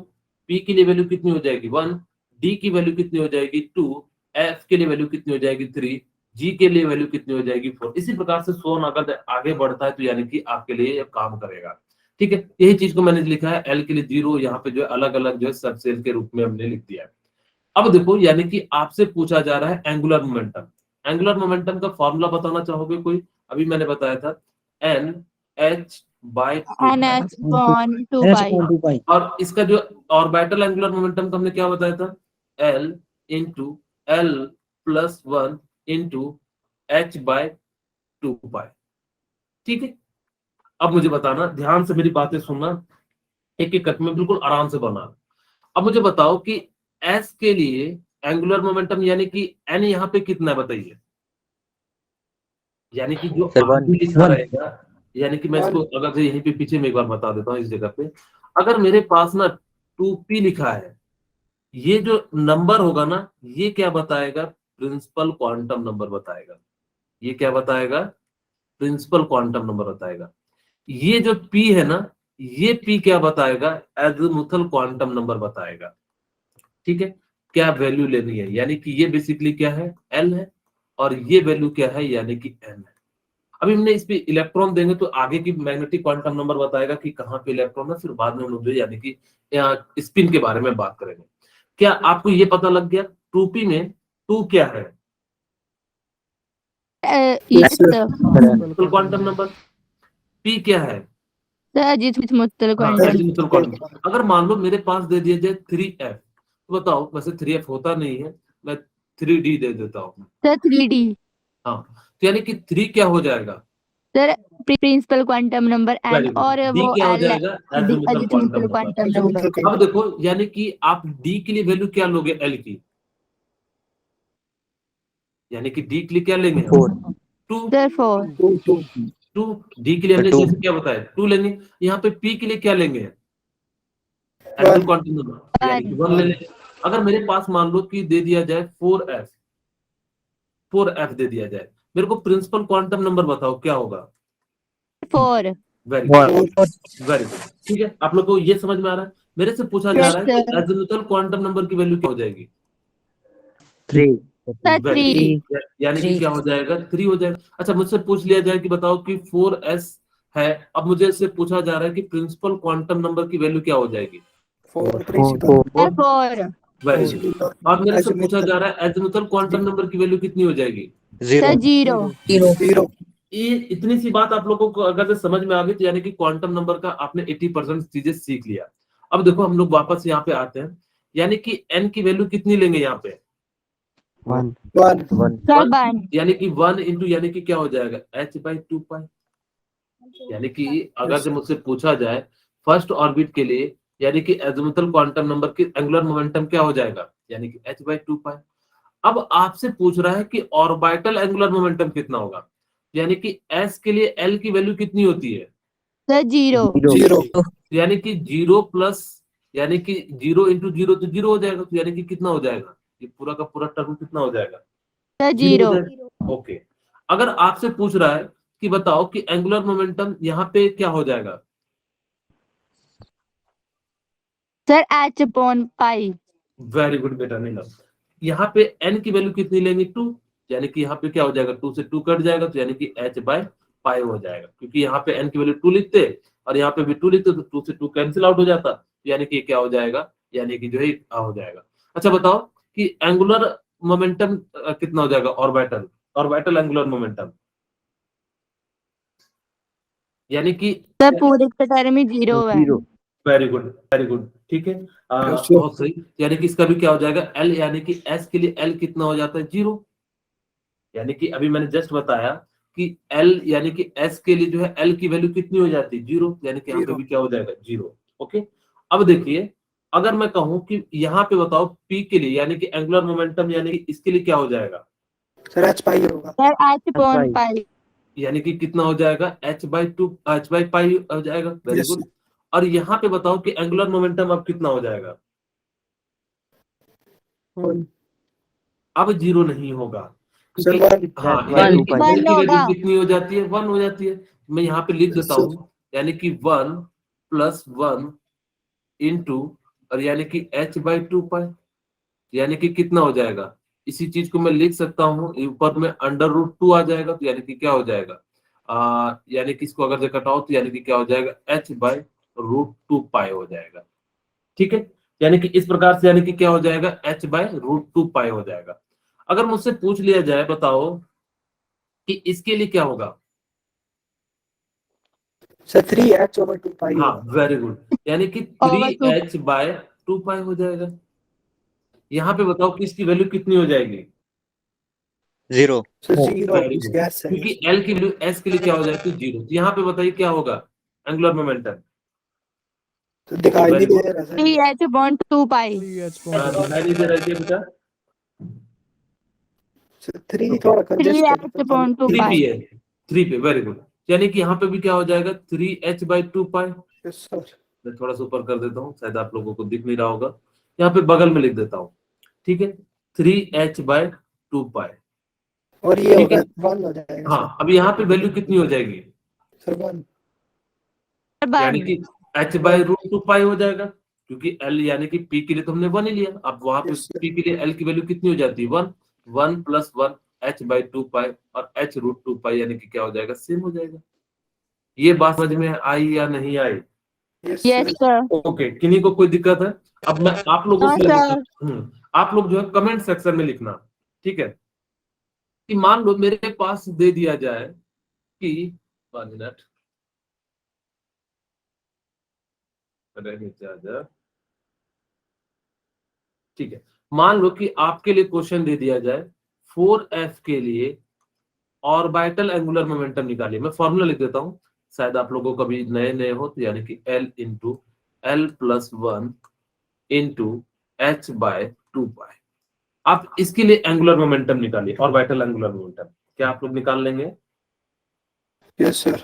P की लिए वैल्यू कितनी हो जाएगी 1, D की वैल्यू कितनी हो जाएगी 2, F के लिए वैल्यू कितनी हो जाएगी 3, जी के लिए वैल्यू कितनी हो जाएगी 4। इसी प्रकार से सोन अगर आगे बढ़ता है तो यानी कि आपके लिए ये काम करेगा। ठीक है, यही चीज को मैंने लिखा है L के लिए 0, यहाँ पे जो है अलग अलग जो है सब सेल के रूप में हमने लिख दिया है। अब देखो यानी कि आपसे पूछा जा रहा है एंगुलर मोमेंटम। एंगुलर मोमेंटम का फॉर्मूला बताना चाहोगे कोई? अभी मैंने बताया था n h by NH upon 2 pi. और इसका जो ऑर्बिटल एंगुलर मोमेंटम का हमने क्या बताया था, L into L plus 1 into H by 2 pi. ठीक है, अब मुझे बताना, ध्यान से मेरी बातें सुनना, एक एक कट में बिल्कुल आराम से बना। अब मुझे बताओ कि S के लिए एंगुलर मोमेंटम यानी कि N यहाँ पे कितना है बताइए, यानी कि जो Sir, आगे one. लिखा रहेगा, यानी कि मैं इसको अगर से यहीं पे पीछे में एक बार बता देता हूँ इस जगह पे। अगर मेरे पास ना 2p लिखा है, ये जो नंबर होगा ना ये क्या बताएगा, प्रिंसिपल क्वांटम नंबर बताएगा। ये क्या बताएगा, प्रिंसिपल क्वांटम नंबर बताएगा। ये जो p है ना, ये p क्या बताएगा, एज़िमुथल क्वांटम नंबर बताएगा। ठीक है, क्या वैल्यू लेनी है, यानी कि ये बेसिकली क्या है l है और ये वैल्यू क्या है, यानी कि m है। अभी हमने इस पे इलेक्ट्रॉन देंगे तो आगे की मैग्नेटिक क्वांटम नंबर बताएगा कि कहाँ पे इलेक्ट्रॉन है, फिर बाद में हम लोग जो यानी कि स्पिन के बारे में बात करेंगे। क्या आपको ये पता लग गया 2p में 2 क्या है, Yes, sir. Quantum number, p क्या है, The azimuthal quantum. Azimuthal quantum. अगर मान लो मेरे पास दे दिया जाए 3f, तो बताओ, वैसे 3f होता नहीं है, मैं 3d दे देता हूँ। Sir, 3D. हाँ, तो यानी कि 3 क्या हो जाएगा, Sir, principal quantum number very n good, और d वो क्या हो L जाएगा, azimuthal quantum azimuthal number. quantum number. अब देखो यानी कि आप d के लिए वैल्यू क्या लोगे l की, यानी कि d के लिए क्या लेंगे 4. 2, Sir, 4. 2 d के लिए हमने Two. जैसे क्या बताया 2 लेंगे। यहाँ पे p के लिए क्या लेंगे, एजीमुथल क्वांटम नंबर, यानी कि 1 ले लेंगे। अगर मेरे पास मान लो कि दे दिया जाए 4f दे दिया जाए, मेरे को प्रिंसिपल क्वांटम नंबर बताओ क्या होगा। 4. Very good, very good. ठीक है, आप लोग को ये समझ में आ रहा है। मेरे से पूछा जा Yes, रहा है कि sir. एजीमुथल क्वांटम नंबर की वैल्यू क्या हो जाएगी, 3. Sir, very 3. गुड, यानी कि क्या हो जाएगा 3 हो जाएगा। अच्छा, मुझसे पूछ लिया जाए कि बताओ कि 4s है, अब मुझे इससे पूछा जा रहा है कि प्रिंसिपल क्वांटम नंबर की वैल्यू क्या हो जाएगी, 4 4. Sir, 4. Very good. और मेरे से पूछा जा रहा है एजीमुथल क्वांटम नंबर की वैल्यू कितनी हो जाएगी, 0. Sir, 0. ये इतनी सी बात आप लोगों को अगर से समझ में आ गई तो यानी कि क्वांटम नंबर का आपने 80% चीजें सीख लिया। अब देखो हम लोग वापस यहाँ पे आते हैं, यानी कि n की वैल्यू कितनी लेंगे यहाँ पे 1. Sir, 1. यानी कि 1 इंटू यानी कि क्या हो जाएगा h बाई 2 पाई। यानी कि अगर से मुझसे पूछा जाए फर्स्ट ऑर्बिट के लिए यानी कि एजिमुथल क्वांटम नंबर की एंगुलर मोमेंटम क्या हो जाएगा, यानी कि h/2 पाई। अब आपसे पूछ रहा है कि ऑर्बिटल एंगुलर मोमेंटम कितना होगा, यानी कि s के लिए l की वैल्यू कितनी होती है, सर जीरो। जीरो। यानी कि 0 प्लस, यानी कि 0 इंटू 0 तो 0 हो जाएगा, तो यानी कि कितना हो जाएगा, ये पूरा का पूरा टर्म कितना हो जाएगा, सर 0 हो जीरो। जाएगा। ओके, अगर आपसे पूछ रहा है कि बताओ कि एंगुलर मोमेंटम यहाँ पे क्या हो जाएगा, सर h/पाई। वेरी गुड बेटा नीलम। यहाँ पे n की वैल्यू कितनी लेंगे, 2, यानी कि यहाँ पे क्या हो जाएगा, 2 से 2 कट जाएगा, तो यानी कि h/पाई हो जाएगा, क्योंकि यहाँ पे n की वैल्यू 2 लिखते और यहाँ पे भी 2 लिखते, तो 2 से 2 कैंसिल आउट हो जाता, यानी कि क्या हो जाएगा, यानी कि जो है हो जाएगा। अच्छा बताओ कि एंगुलर मोमेंटम कितना हो जाएगा, ऑर्बिटल, ऑर्बिटल एंगुलर मोमेंटम, यानी कि सर पूरे का टर्म ही जीरो है। वेरी गुड, वेरी गुड, ठीक है। Yes, sir. बहुत सही, यानी कि इसका भी क्या हो जाएगा, L, यानी कि S के लिए L कितना हो जाता है, 0, यानी कि अभी मैंने जस्ट बताया कि L यानी कि S के लिए जो है L की वैल्यू कितनी हो जाती है, 0, यानी कि यहाँ पे भी क्या हो जाएगा, 0। ओके, अब देखिए अगर मैं कहूं कि यहाँ पे बताओ P के लिए, यानी कि एंगुलर मोमेंटम, यानी कि इसके लिए क्या हो जाएगा, सर h/पाई होगा। सर h/पाई। यानी कि कितना हो जाएगा, h/पाई हो जाएगा, वेरी Yes, गुड। और यहाँ पे बताओ कि एंगुलर मोमेंटम अब कितना हो जाएगा, वन। अब 0 नहीं होगा, सर क्योंकि वन। हाँ, H/2 यानी कि पाई। L की वैल्यू होगा। कितनी हो जाती है, 1 हो जाती है। मैं यहाँ पे लिख Yes, देता sir. हूँ, यानी कि 1 प्लस 1 इंटू, और यानी कि h/2 पाई, यानी कि कितना हो जाएगा, इसी चीज को मैं लिख सकता हूँ, ऊपर में √2 आ जाएगा, तो यानी कि क्या हो जाएगा, यानी कि इसको अगर से घटाओ तो यानी कि क्या हो जाएगा, h/√2 पाई हो जाएगा, ठीक है। यानी कि इस प्रकार से यानी कि क्या हो जाएगा, h/√2 पाई हो जाएगा। अगर मुझसे पूछ लिया जाए बताओ कि इसके लिए क्या होगा, सर 3h/2 पाई हाँ होगा। वेरी गुड, यानी कि Over 2 3h/2 पाई हो जाएगा। यहाँ पे बताओ कि इसकी वैल्यू कितनी हो जाएगी, Zero. सर जीरो, वेरी इस गुड, गैस है। क्योंकि L की वैल्यू S के लिए क्या हो जाएगी, 0। तो यहाँ पे बताइए क्या होगा, एंगुलर मोमेंटम, तो दिखाई वेरी नहीं गुड, दे रहा सर। 3h/2 पाई। दिखाई नहीं दे रहा है बेटा, सर 3 ओके, थोड़ा कंजेस्ट कर दो। 3h/2 3 पाई। पे है, 3 पे, वेरी गुड, यानी कि यहाँ पे भी क्या हो जाएगा, 3h/2 पाई। Yes sir. मैं थोड़ा सा ऊपर कर देता हूँ, शायद आप लोगों को दिख नहीं रहा होगा, यहाँ पे बगल में लिख देता हूँ, ठीक है, 3h/2 पाई, और ये ठीक है। होगा 1 हो जाएगा हाँ, सर। अब यहाँ पे वैल्यू कितनी हो जाएगी, सर 1। यानी 1। कि h/√2 पाई हो जाएगा, क्योंकि L यानी कि P के लिए तो हमने 1 ही लिया, अब वहां पे यस सर। P के लिए L की वैल्यू कितनी हो जाती है, 1, 1 प्लस 1 h/2 पाई, और h√2 पाई यानी कि क्या हो जाएगा, सेम हो जाएगा। ये बात समझ में आई या नहीं आई, yes yes sir. Sir. Okay, किन्हीं को कोई दिक्कत है, अब मैं आप लोगों नो से सर। आप लोग जो है कमेंट सेक्शन में लिखना, ठीक है, कि मान लो मेरे पास दे दिया जाए कि 1 मिनट, ठीक है, मान लो कि आपके लिए क्वेश्चन दे दिया जाए 4f के लिए ऑर्बिटल एंगुलर मोमेंटम निकालिए। मैं फॉर्मूला लिख देता हूं, शायद आप लोगों को कभी नए नए हो, तो यानी कि L into L+1 into h/2 पाई। आप इसके लिए एंगुलर मोमेंटम निकालिए, ऑर्बिटल एंगुलर मोमेंटम, क्या आप लोग निकाल लेंगे, यस सर।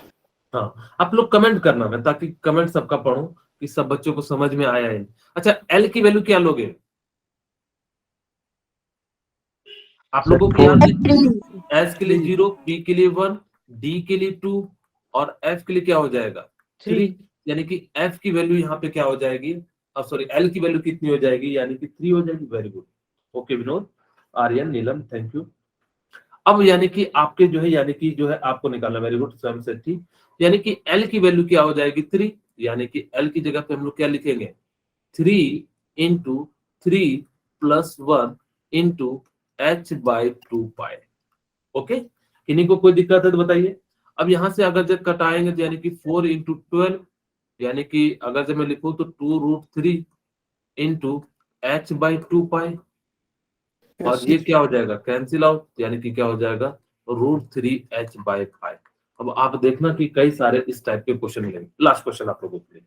हाँ आप लोग कमेंट करना, मैं ताकि कमेंट सबका पढूं कि सब बच्चों को समझ में आया है। अच्छा, L की वैल्यू क्या लोगे, आप लोगों को याद है, 3। S के लिए 0, P के लिए 1, D के लिए 2 और F के लिए क्या हो जाएगा, 3, यानी कि F की वैल्यू यहाँ पे क्या हो जाएगी, सॉरी L की वैल्यू कितनी हो जाएगी, यानी कि 3 हो जाएगी, very good, okay Vinod, Aryan, Neelam, thank you. अब यानी कि आपके जो है, यानी कि जो है आपको निकालना, वेरी गुड, स्वयं से ठीक, यानी कि L की वैल्यू क्या हो जाएगी, 3, यानी कि L की जगह पे हम लोग क्या लिखेंगे, 3 इंटू 3+1 इंटू h/2 पाई, ओके, किन्हीं को कोई दिक्कत है तो बताइए। अब यहां से अगर जब कटाएंगे तो यानी कि 4 इंटू 12, यानी कि अगर जब मैं लिखूं तो 2√3 इंटू h/2 पाई, और ये क्या हो जाएगा, कैंसिल आउट, यानी कि क्या हो जाएगा, √3h/5। अब आप देखना कि कई सारे इस टाइप के क्वेश्चन मिलेंगे। लास्ट क्वेश्चन आप लोगों के लिए,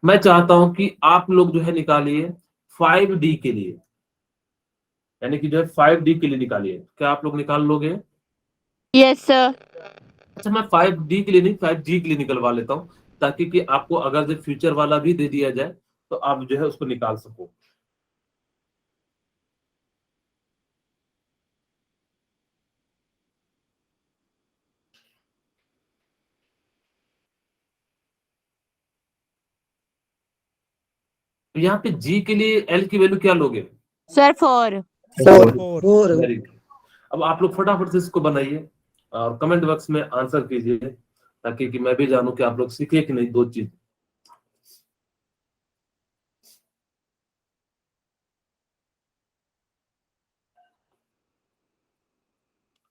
मैं चाहता हूं कि आप लोग जो है निकालिए 5D के लिए, यानी कि जो है 5D के लिए निकालिए। क्या आप लोग निकाल लोगे? Yes, sir. अच्छा, मैं 5D के लिए नहीं 5G के लिए निकलवा लेता हूँ, ताकि कि आपको अगर जो फ्यूचर वाला भी दे दिया जाए तो आप जो है उसको निकाल सको। तो यहाँ पे G के लिए L की वैल्यू क्या लोगे? Sir, 4. 4 4 very good. अब आप लोग फटाफट से इसको बनाइए और कमेंट बॉक्स में आंसर कीजिए, ताकि कि मैं भी जानूं कि आप लोग सीखे कि नहीं दो चीज।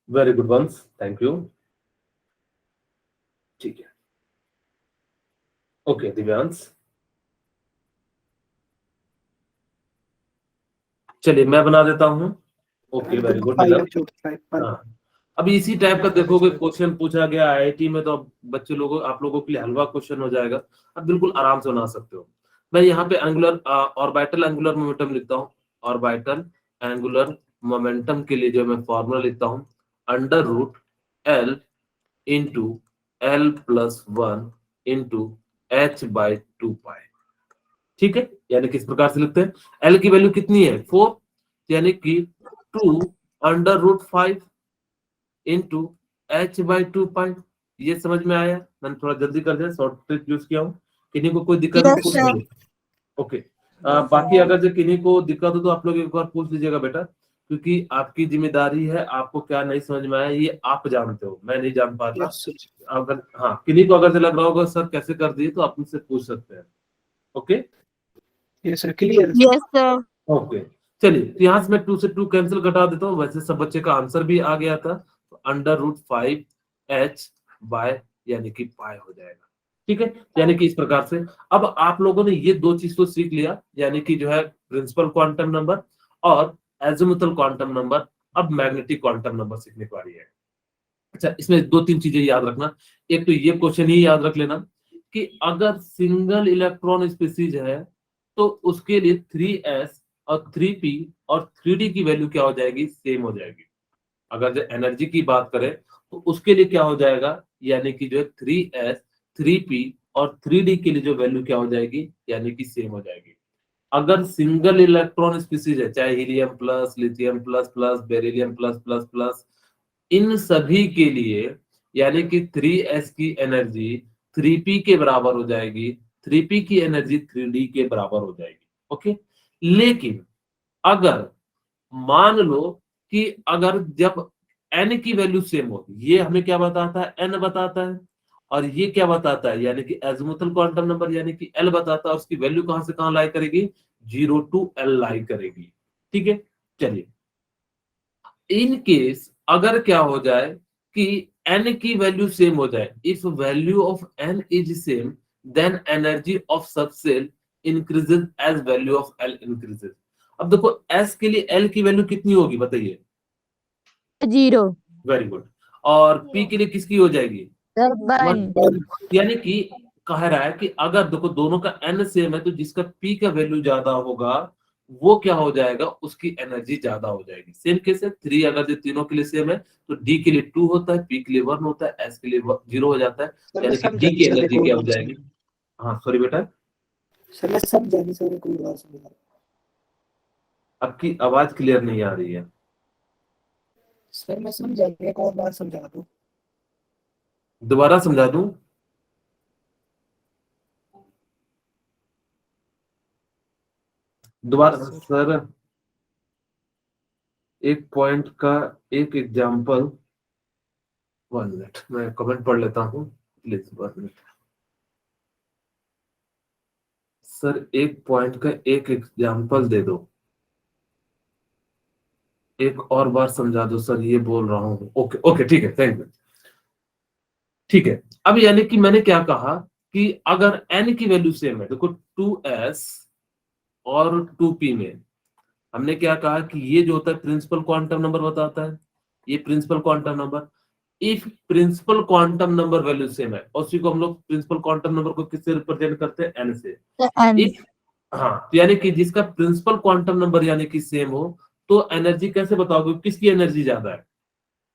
Very good once, thank you. ठीक है, ओके दिव्यांश, चलिए मैं बना देता हूँ। ओके वेरी गुड मिलन। 5 हाँ, अभी इसी टाइप का देखोगे क्वेश्चन पूछा गया आईआईटी में, तो अब बच्चे लोगों आप लोगों के लिए हलवा क्वेश्चन हो जाएगा, अब बिल्कुल आराम से बना सकते हो। मैं यहाँ पे एंगुलर ऑर्बिटल एंगुलर मोमेंटम लिखता हूँ। ऑर्बिटल एंगुलर मोमेंटम के लिए जो मैं फॉर्मूला लिखता हूँ, under root l into l plus 1 into h by 2 pi. ठीक है, यानी किस प्रकार से लिखते हैं? एल की वैल्यू कितनी है? 4, यानी कि 2 √5 इंटू h/2 पाई। ये समझ में आया? मैंने थोड़ा जल्दी कर दिया, शॉर्ट ट्रिक यूज किया हूँ। किन्हीं को कोई दिक्कत है Yes, तो पूछ sir. लीजिए। ओके, बाकी अगर जो किन्हीं को दिक्कत हो तो आप लोग एक बार पूछ लीजिएगा बेटा, क्योंकि आपकी जिम्मेदारी है, आपको क्या नहीं समझ में आया ये आप जानते हो, मैं नहीं जान पाता। Yes sir. अगर हाँ किन्हीं को अगर से लग रहा होगा सर कैसे कर दिए, तो आप मुझसे पूछ सकते हैं। Okay yes sir, clear Yes, sir. Okay, चलिए तो यहाँ से मैं 2 से 2 कैंसिल घटा देता हूँ। वैसे सब बच्चे का आंसर भी आ गया था, तो अंडर रूट 5 h यानी कि पाई हो जाएगा। ठीक है, यानी कि इस प्रकार से अब आप लोगों ने ये दो चीज तो सीख लिया, यानी कि जो है प्रिंसिपल क्वांटम नंबर और एजिमुथल क्वांटम नंबर। अब मैग्नेटिक क्वांटम नंबर सीखने को आ रही है। अच्छा, इसमें दो तीन चीजें याद रखना। एक तो ये क्वेश्चन ही याद रख लेना कि अगर सिंगल इलेक्ट्रॉन स्पीसीज है तो उसके लिए 3s और 3p और 3d की वैल्यू क्या हो जाएगी? सेम हो जाएगी। अगर जो एनर्जी की बात करें तो उसके लिए क्या हो जाएगा? यानी कि जो है 3s 3p और 3d के लिए जो वैल्यू क्या हो जाएगी? यानी कि सेम हो जाएगी। अगर सिंगल इलेक्ट्रॉन स्पीसीज है, चाहे helium plus, lithium plus plus, beryllium plus plus plus, इन सभी के लिए यानी कि 3s की एनर्जी 3p के बराबर हो जाएगी, 3p की एनर्जी 3d के बराबर हो जाएगी। ओके, लेकिन अगर मान लो कि अगर जब n की वैल्यू सेम हो, ये हमें क्या बताता है? n बताता है। और ये क्या बताता है? यानी कि एजिमुथल क्वांटम नंबर यानी कि l बताता है। उसकी वैल्यू कहां से कहां लाई करेगी? 0 to l लाई करेगी। ठीक है, चलिए इन केस अगर क्या हो जाए कि n की वैल्यू सेम हो जाए, if value of n is same then energy of subshell increases as value of l increases. अब देखो s के लिए l की वैल्यू कितनी होगी बताइए? 0. Very good. और p के लिए किसकी हो जाएगी? 1। 1. यानी कि कह रहा है कि अगर देखो दोनों का n सेम है तो जिसका p का वैल्यू ज्यादा होगा वो क्या हो जाएगा? उसकी एनर्जी ज्यादा हो जाएगी। सेम केस है, 3 अगर जो तीनों के लिए सेम है तो d के लिए 2 होता है, p के लिए 1 होता है, s के लिए 0 हो जाता है। सर मैं यानी कि समझा d नहीं की सर, एक एनर्जी और क्या हो बार जाएगी? हाँ सॉरी बेटा, सर मैं समझा नहीं सर, एक और बार समझा। आपकी आवाज क्लियर नहीं आ रही है। सर मैं समझा नहीं, एक और बार समझा दो। दोबारा समझा दूं? दोबारा सर, एक पॉइंट का एक एग्जांपल, 1 मिनट मैं कमेंट पढ़ लेता हूँ प्लीज, 1 मिनट। सर एक पॉइंट का एक एग्जांपल दे दो, एक और बार समझा दो सर, ये बोल रहा हूँ। ओके ओके ठीक है, थैंक यू। ठीक है, अब यानी कि मैंने क्या कहा कि अगर n की वैल्यू सेम है, देखो 2s और 2p में हमने क्या कहा कि ये जो होता है प्रिंसिपल क्वांटम नंबर बताता है, ये principal quantum number. If principal quantum number value same है, और उसी को हम लोग प्रिंसिपल क्वांटम नंबर को किससे रिप्रेजेंट करते हैं, n से। N. इफ हाँ, तो यानी कि जिसका प्रिंसिपल क्वांटम नंबर यानी कि सेम हो, तो एनर्जी कैसे बताओगे किसकी एनर्जी ज्यादा है?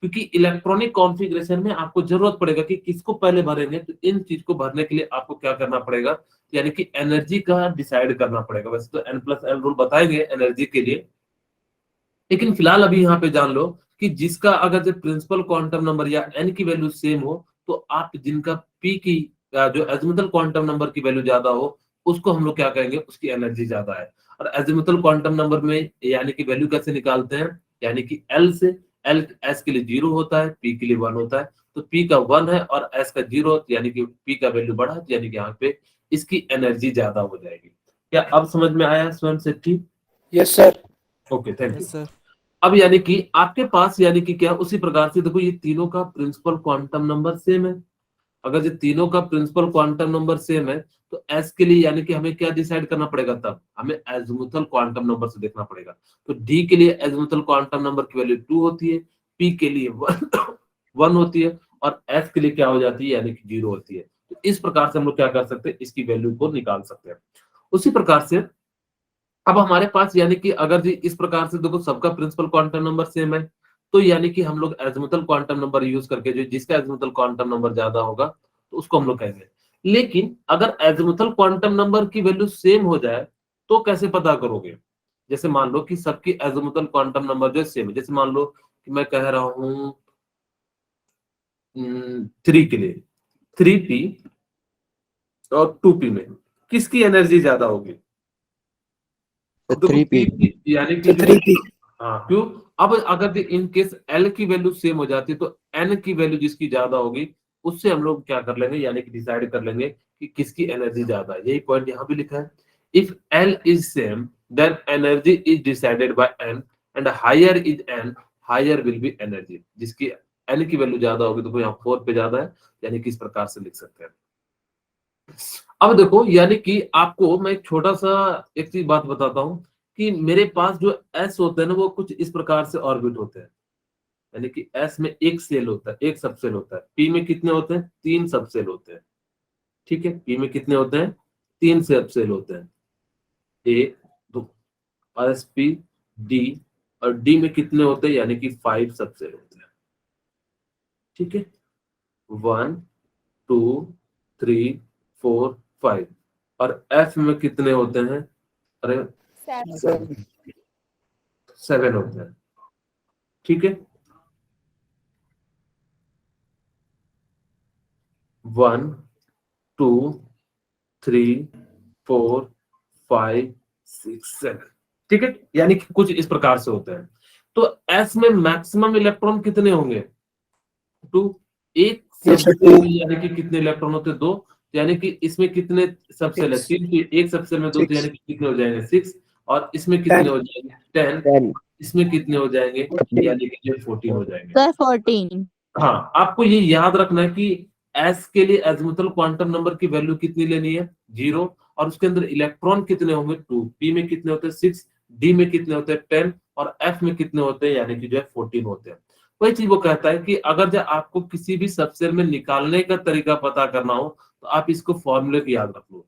क्योंकि इलेक्ट्रॉनिक कॉन्फ़िगरेशन में आपको जरूरत पड़ेगा कि किसको पहले भरेंगे, तो इन चीज को भरने के लिए आपको क्या करना पड़ेगा, यानी कि एनर्जी का डिसाइड करना पड़ेगा। वैसे तो n+l रूल बताएंगे एनर्जी के लिए, लेकिन फिलहाल अभी यहाँ पे जान लो कि जिसका अगर जो प्रिंसिपल क्वांटम नंबर या n की वैल्यू सेम हो, तो आप जिनका p की जो एजिमुथल क्वांटम नंबर की वैल्यू ज्यादा हो, उसको हम लोग क्या कहेंगे, उसकी एनर्जी ज्यादा है। और एजिमुथल क्वांटम नंबर में यानी कि वैल्यू कैसे निकालते हैं, यानी कि l से, l s के लिए 0 होता है, p के लिए 1 होता है, तो p का 1 है और s का 0, यानी कि p का वैल्यू बढ़ा, यानी कि यहाँ पे इसकी एनर्जी ज्यादा हो जाएगी। क्या अब समझ में आया स्वयं से? ठीक, yes sir. Okay, thank you. Sir. अब यानी कि आपके पास यानी कि क्या, उसी प्रकार से देखो ये तीनों का प्रिंसिपल क्वांटम नंबर सेम है। अगर ये तीनों का प्रिंसिपल क्वांटम नंबर सेम है, तो एस के लिए यानी कि हमें क्या डिसाइड करना पड़ेगा, तब हमें एजिमुथल क्वांटम नंबर से देखना पड़ेगा। तो डी के लिए एजिमुथल क्वांटम नंबर की वैल्यू 2 होती है, पी के लिए 1 होती है, और एफ के लिए क्या हो जाती है, यानी कि 0 होती है। तो इस प्रकार से हम लोग क्या कर सकते हैं, इसकी वैल्यू को निकाल सकते हैं। उसी प्रकार से अब हमारे पास यानी कि अगर जी इस प्रकार से देखो सबका प्रिंसिपल क्वांटम नंबर सेम है, तो यानी कि हम लोग एजिमुथल क्वांटम नंबर यूज करके जो जिसका एजिमुथल क्वांटम नंबर ज्यादा होगा, तो उसको हम लोग कहेंगे। लेकिन अगर एजिमुथल क्वांटम नंबर की वैल्यू सेम हो जाए, तो कैसे पता करोगे? जैसे मान लो कि सबकी एजिमुथल क्वांटम नंबर जो सेम है, जैसे मान लो कि मैं कह रहा हूं 3 के लिए, 3p और 2p में किसकी एनर्जी ज्यादा होगी? तो देखो 3p. p की यानी कि जो 3p। हाँ, क्यों? अब अगर इन केस L की वैल्यू सेम हो जाती है, तो N की वैल्यू जिसकी ज्यादा होगी, उससे हम लोग क्या कर लेंगे, यानी कि डिसाइड कर लेंगे कि किसकी एनर्जी ज्यादा है। यही पॉइंट यहाँ भी लिखा है, if L is same then energy is decided by N and higher is N, higher will be energy. जिसकी N की वैल्यू ज्यादा होगी, तो यहाँ 4 पे ज्यादा है, यानी कि इस प्रकार से लिख सकते हैं। अब देखो यानी कि आपको मैं एक छोटा सा एक चीज बात बताता हूँ कि मेरे पास जो एस होते हैं ना, वो कुछ इस प्रकार से ऑर्बिट होते हैं। यानी कि एस में एक सेल होता है, एक सबसेल होता है। पी में कितने होते हैं? 3 सबसेल होते हैं। ठीक है, पी में कितने होते हैं? 3 सबसेल होते हैं, 1 2, और एस पी डी, और डी में कितने होते हैं, यानी कि 5 सबसेल होते हैं। ठीक है, 1 2 3 4 5, और एफ में कितने होते हैं? अरे 7 होते हैं। ठीक है, 1 2 3 4 5 6 7। ठीक है, यानी कि कुछ इस प्रकार से होते हैं। तो एस में मैक्सिमम इलेक्ट्रॉन कितने होंगे? 2। एक Yes, sir, सबसेल two. में यानी कि कितने इलेक्ट्रॉन होते हैं? 2। यानी कि इसमें कितने सबसेल है? 3। एक सबसेल में 2, तो 6. यानी कि कितने हो जाएंगे? 6। और इसमें कितने 10. हो जाएंगे? 10। 10. इसमें कितने हो जाएंगे? 14. यानी कि ये 14 हो जाएंगे। Sir, 14. हाँ, आपको ये याद रखना है कि एस के लिए एजिमुथल क्वांटम नंबर की वैल्यू कितनी लेनी है? 0, और उसके अंदर इलेक्ट्रॉन कितने होंगे? 2। पी में कितने होते हैं? 6। डी में कितने होते हैं? 10। और एफ में कितने होते हैं? यानी कि जो है 14 होते हैं। वही चीज वो कहता है कि अगर जो आपको किसी भी सबसेल में निकालने का तरीका पता करना हो, तो आप इसको फॉर्मूले को याद रख लो।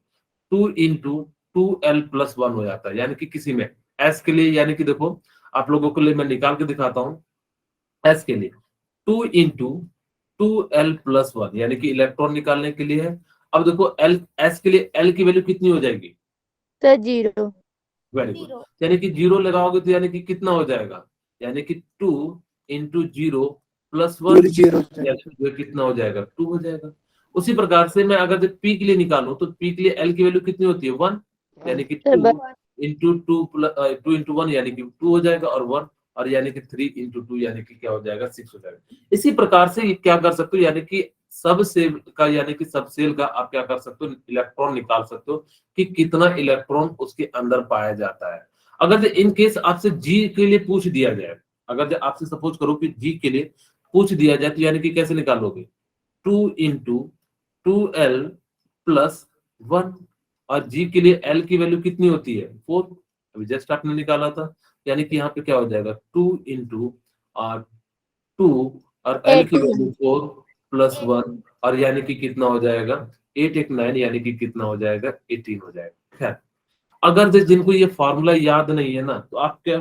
2 इंटू 2l+1 हो जाता है। यानी कि किसी में एस के लिए, यानी कि देखो आप लोगों के लिए मैं निकाल के दिखाता हूँ। एस के लिए 2 इंटू 2l+1, यानी कि इलेक्ट्रॉन निकालने के लिए है। अब देखो एल एस के लिए एल की वैल्यू कितनी हो जाएगी? Sir, 0. वेरी गुड, यानी कि 0 लगाओगे तो यानी कि कितना हो जाएगा? यानी कि 2 इंटू 0+1, 0. यानी कि जो कितना हो जाएगा? 2 हो जाएगा। उसी प्रकार से मैं अगर पी के लिए निकालूं, तो पी के लिए एल की वैल्यू कितनी होती है? 1, यानी कि Sir, 2 इंटू 2 इंटू 1, यानी कि 2 हो जाएगा, और 1, और यानी कि 3 इंटू 2, यानी कि क्या हो जाएगा? 6 हो जाएगा। इसी प्रकार से ये क्या कर सकते हो, यानी कि सब सेल का, यानी कि सब सेल का आप क्या कर सकते हो? इलेक्ट्रॉन निकाल सकते हो कि कितना इलेक्ट्रॉन उसके अंदर पाया जाता है। अगर इन केस आपसे जी के लिए पूछ दिया जाए, अगर आपसे सपोज करो कि जी के लिए पूछ दिया जाए, तो यानी कि कैसे निकालोगे? 2 इंटू 2l+1, और जी के लिए एल की वैल्यू कितनी होती है? 4। अभी जस्ट आपने निकाला था, यानी कि यहाँ पे क्या हो जाएगा? 2 इंटू 2 और एल की 8 वैल्यू 4 प्लस 1 और यानी कि कितना हो जाएगा 8 एक 9 यानी कि कितना हो जाएगा 18 हो जाएगा। खैर अगर जिनको ये फॉर्मूला याद नहीं है ना तो आप क्या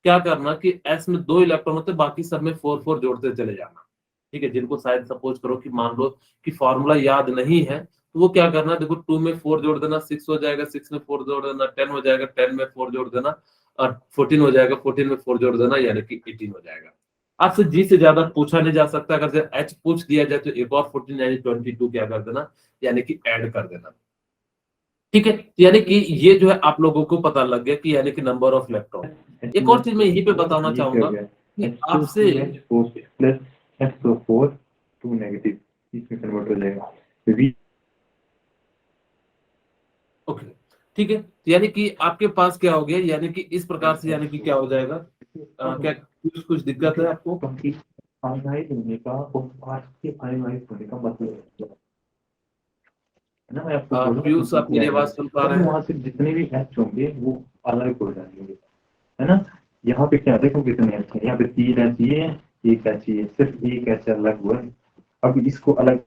क्या करना कि एस में 2 इलेक्ट्रॉन होते हैं बाकी सब में 4 4 जोड़ते चले जाना। ठीक है, जिनको शायद सपोज करो कि मान लो कि फॉर्मूला याद नहीं है तो वो क्या करना, देखो 2 में 4 जोड़ देना 6 हो जाएगा, 6 में 4 जोड़ देना 10 हो जाएगा, 10 में 4 जोड़ देना और 14 हो जाएगा, 14 में 4 जोड़ देना यानी कि 18 हो जाएगा। आपसे जी से ज्यादा पूछा नहीं जा सकता, अगर एच पूछ दिया जाए तो एक और 14 यानी 22 क्या कर देना यानी कि ऐड कर देना। ठीक है, यानी कि ये जो है आप लोगों को पता लग गया कि यानी कि नंबर ऑफ इलेक्ट्रॉन। एक और चीज मैं यहीं पे बताना चाहूंगा कि आपसे प्लस SO4 2 नेगेटिव इसमें कन्वर्ट हो जाएगा V। ओके ठीक है, यानी कि आपके पास क्या हो गया, यानी कि इस प्रकार से यानी कि क्या हो जाएगा, क्या कुछ दिक्कत है आपको? फाइनाइट होने का और पार्ट के फाइनाइट होने का मतलब है ना, मैं आपको बोल रहा पीयूष आप मेरी आवाज सुन पा रहे हैं? वहां से जितने भी एच होंगे वो अलग हो जाएंगे, है ना। यहाँ पे क्या देखो कितने एच है, यहाँ पे 3 एच ये है, 1 एच ये, सिर्फ 1 एच अलग हुआ है। अब इसको अलग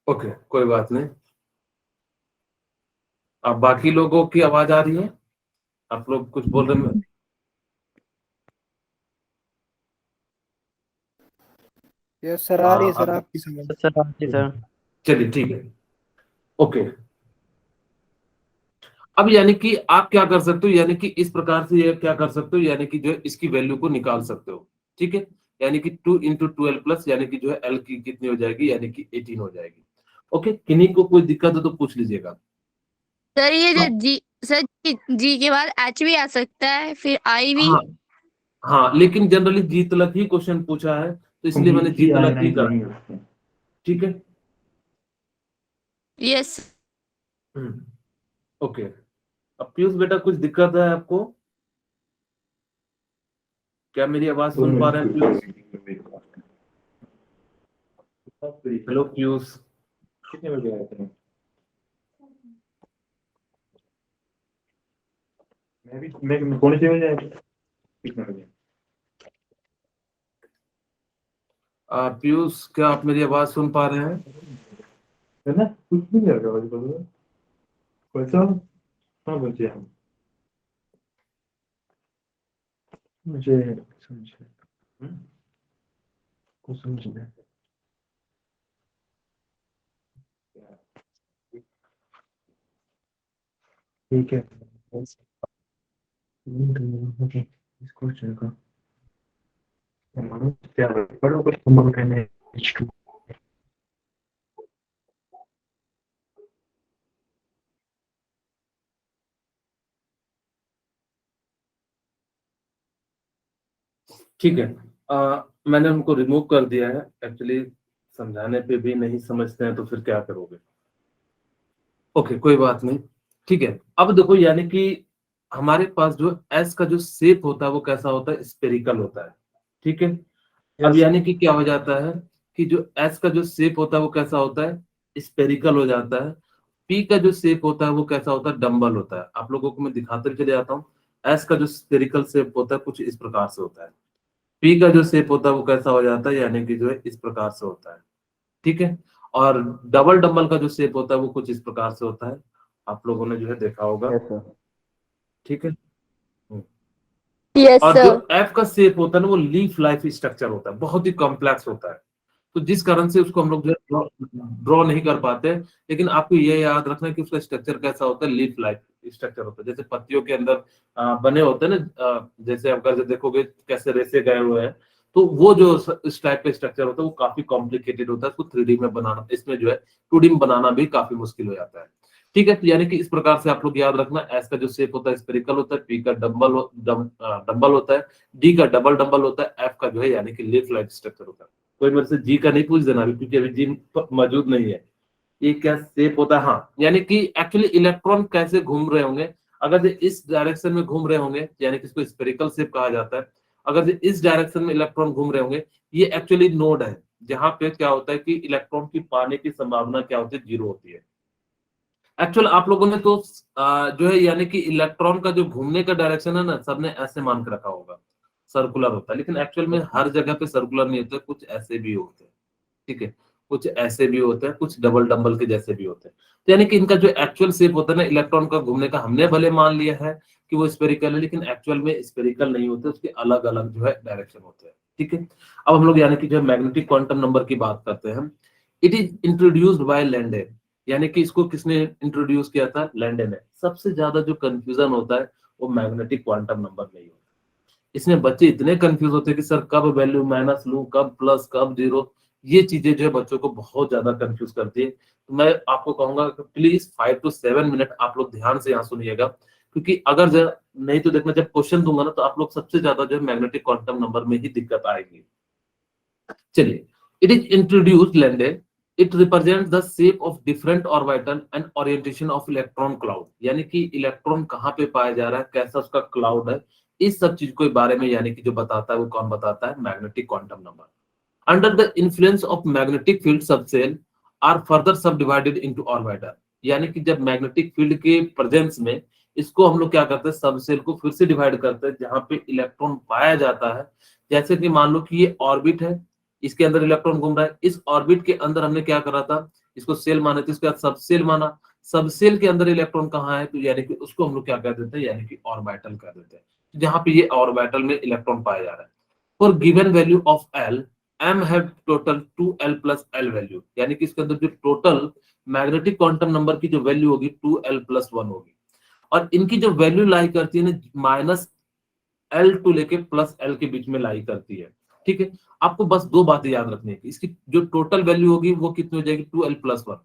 ओके कोई बात नहीं। अब बाकी लोगों की आवाज आ रही है, आप लोग कुछ बोल रहे हैं? यस सर, आ रही है सर आप आपकी समझ। सर चलिए ठीक है, ओके। अब यानी कि आप क्या कर सकते हो, यानी कि इस प्रकार से ये क्या कर सकते हो, यानी कि जो है इसकी वैल्यू को निकाल सकते हो। ठीक है, यानी कि 2 इंटू 12 प्लस यानी कि जो है एल की कितनी हो जाएगी यानी कि 18 हो जाएगी। ओके, किन्हीं को कोई दिक्कत है तो पूछ लीजिएगा। सर ये जो जी सर जी के बाद एच भी आ सकता है, फिर आई भी। हाँ हाँ, लेकिन जनरली जी तलक ही क्वेश्चन पूछा है तो इसलिए मैंने जी तलक ही करा। नहीं होते हैं। ठीक है, यस ओके। अब पीयूष बेटा कुछ दिक्कत है आपको? क्या मेरी आवाज सुन पा रहे हैं पीयूष? हेलो पीयूष। कितने बजे आए थे? मैं कौन से बजे आया था? कितने बजे? पीयूष क्या आप मेरी आवाज सुन पा रहे हैं? है ना, कुछ नहीं लगा मुझे बोलो कैसा। हाँ बचे हम, मुझे समझे कुछ समझ नहीं। ठीक है इसको चलेगा क्या पढ़ो कुछ तुम कहने H2 ठीक है, मैंने उनको रिमूव कर दिया है। एक्चुअली समझाने पे भी नहीं समझते हैं तो फिर क्या करोगे। ओके कोई बात नहीं, ठीक है। अब देखो यानी कि हमारे पास जो एस का जो शेप होता है वो कैसा होता है, स्पेरिकल होता है। ठीक है, अब यानी कि क्या हो जाता है कि जो एस का जो शेप होता है वो कैसा होता है, स्पेरिकल हो जाता है। पी का जो शेप होता है वो कैसा होता है, डम्बल होता है। आप लोगों को मैं दिखाते चले जाता हूँ। एस का जो स्पेरिकल शेप होता है कुछ इस प्रकार से होता है। पी का जो शेप होता है वो कैसा हो जाता है, यानी कि जो है इस प्रकार से होता है। ठीक है, और डबल डम्बल का जो शेप होता है वो कुछ इस प्रकार से होता है। आप लोगों ने जो है देखा होगा। ठीक है, यस और जो सर। एफ का शेप होता है ना वो लीफ लाइफ स्ट्रक्चर होता है, बहुत ही कॉम्प्लेक्स होता है। तो जिस कारण से उसको हम लोग जो है ड्रॉ नहीं कर पाते। लेकिन आपको ये याद रखना है कि उसका स्ट्रक्चर कैसा होता है, लीफ लाइफ स्ट्रक्चर होता है। जैसे पत्तियों के अंदर बने होते हैं ना, जैसे आप अगर देखोगे कैसे रेसे गए हुए हैं, तो वो जो इस टाइप का स्ट्रक्चर होता है वो काफी कॉम्प्लिकेटेड होता है। उसको 3D में बनाना, इसमें जो है 2D में बनाना भी काफी मुश्किल हो जाता है। ठीक है, तो यानी कि इस प्रकार से आप लोग याद रखना, एस का जो शेप होता है स्पेरिकल होता है, पी का डम्बल होता है, डी का डबल डम्बल होता है, एफ का जो है यानी कि लीफ लाइफ स्ट्रक्चर होता है। कोई मेरे से जी का नहीं पूछ देना अभी, क्योंकि अभी जी मौजूद नहीं है। ये क्या शेप होता है, हाँ, यानी कि एक्चुअली इलेक्ट्रॉन कैसे घूम रहे होंगे। अगर ये इस डायरेक्शन में घूम रहे होंगे यानी कि इसको स्पेरिकल शेप कहा जाता है। अगर ये इस डायरेक्शन में इलेक्ट्रॉन घूम रहे होंगे, ये एक्चुअली नोड है। जहां पे क्या होता है कि इलेक्ट्रॉन की पाने की संभावना क्या होती है, 0 होती है। एक्चुअल आप लोगों ने तो जो है यानी कि इलेक्ट्रॉन का जो घूमने का डायरेक्शन है ना, सबने ऐसे मान के रखा होगा, सर्कुलर होता है, लेकिन एक्चुअल में हर जगह पे सर्कुलर नहीं होता, कुछ ऐसे भी होते हैं, ठीक है, कुछ ऐसे भी होते हैं, कुछ डबल डंबल के जैसे भी होते हैं। तो यानी कि इनका जो एक्चुअल शेप होता है ना इलेक्ट्रॉन का घूमने का, हमने भले मान लिया है कि वो स्पेरिकल है, लेकिन एक्चुअल में स्पेरिकल नहीं होते, उसके अलग अलग जो है डायरेक्शन होते हैं, ठीक है। अब हम लोग यानी कि जो है मैग्नेटिक क्वांटम नंबर की बात करते हैं। It is introduced by Landé, यानी कि इसको किसने इंट्रोड्यूस किया था, लैंडे ने। सबसे ज्यादा जो कंफ्यूजन होता है वो मैग्नेटिक क्वांटम नंबर में ही होता है। इसमें बच्चे इतने कंफ्यूज होते हैं कि सर कब वैल्यू माइनस लूं, कब प्लस, कब जीरो, ये चीजें जो है बच्चों को बहुत ज्यादा कंफ्यूज करती है। तो मैं आपको कहूंगा कि प्लीज 5 to 7 मिनट आप लोग ध्यान से यहाँ सुनिएगा, क्योंकि अगर नहीं तो देखना जब क्वेश्चन दूंगा ना तो आप लोग सबसे ज्यादा जो है मैग्नेटिक क्वांटम नंबर में ही दिक्कत आएगी। चलिए, it is introduced Landé, it represent the shape of different orbital and orientation of electron cloud, यानी कि इलेक्ट्रॉन कहाँ पे पाया जा रहा है, कैसा उसका क्लाउड है, इस सब चीज के बारे में यानी कि जो बताता है वो कौन बताता है, magnetic quantum number. Under the influence of magnetic field subshell are further subdivided into orbital, यानी कि जब मैग्नेटिक फील्ड के प्रेजेंस में इसको हम लोग क्या करते हैं, सबसेल को फिर से डिवाइड करते हैं जहां पे इलेक्ट्रॉन पाया जाता है। जैसे कि मान लो कि ये ऑर्बिट है, इसके अंदर इलेक्ट्रॉन घूम रहा है, इस ऑर्बिट के अंदर हमने क्या करा था, इसको सेल माना था, इसके बाद सबसेल माना, सबसेल के अंदर इलेक्ट्रॉन कहाँ है, तो यानी कि उसको हम लोग क्या कर देते हैं, यानी कि ऑर्बिटल कर देते हैं, जहां पे ये ऑर्बिटल में इलेक्ट्रॉन पाया जा रहा है। For given value of l, m have total 2l plus l value, यानी कि इसके अंदर जो टोटल मैग्नेटिक क्वांटम नंबर की जो वैल्यू होगी 2l प्लस 1 होगी, और इनकी जो वैल्यू लाई करती है ना माइनस एल टू लेके प्लस एल के बीच में लाई करती है, ठीक है। आपको बस दो बातें याद रखनी है, इसकी जो टोटल वैल्यू होगी वो कितनी हो जाएगी, 2l प्लस 1,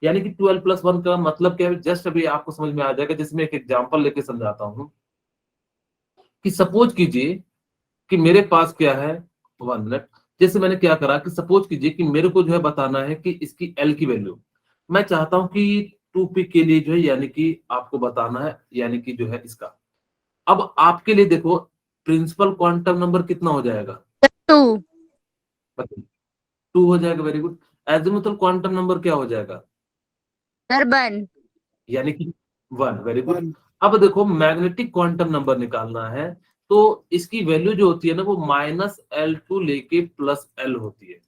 यानी कि 2l प्लस 1 का मतलब क्या है, जस्ट अभी आपको समझ में आ जाएगा, जिसमें एक एग्जांपल लेके समझाता हूं कि सपोज कीजिए कि मेरे पास क्या है, 1 मिनट, जैसे मैंने क्या करा कि सपोज कीजिए कि मेरे को जो है बताना है कि इसकी एल की वैल्यू, मैं चाहता हूं कि 2p के लिए जो है यानी कि आपको बताना है, यानी कि जो है इसका, अब आपके लिए देखो प्रिंसिपल क्वांटम नंबर कितना हो जाएगा, 2 बताइए, 2 हो जाएगा, very good. Azimuthal quantum number क्या हो जाएगा, कार्बन यानी कि 1, वेरी गुड। 1 अब देखो मैग्नेटिक क्वांटम नंबर निकालना है, तो इसकी वैल्यू जो होती है ना वो माइनस एल टू लेके प्लस एल होती है,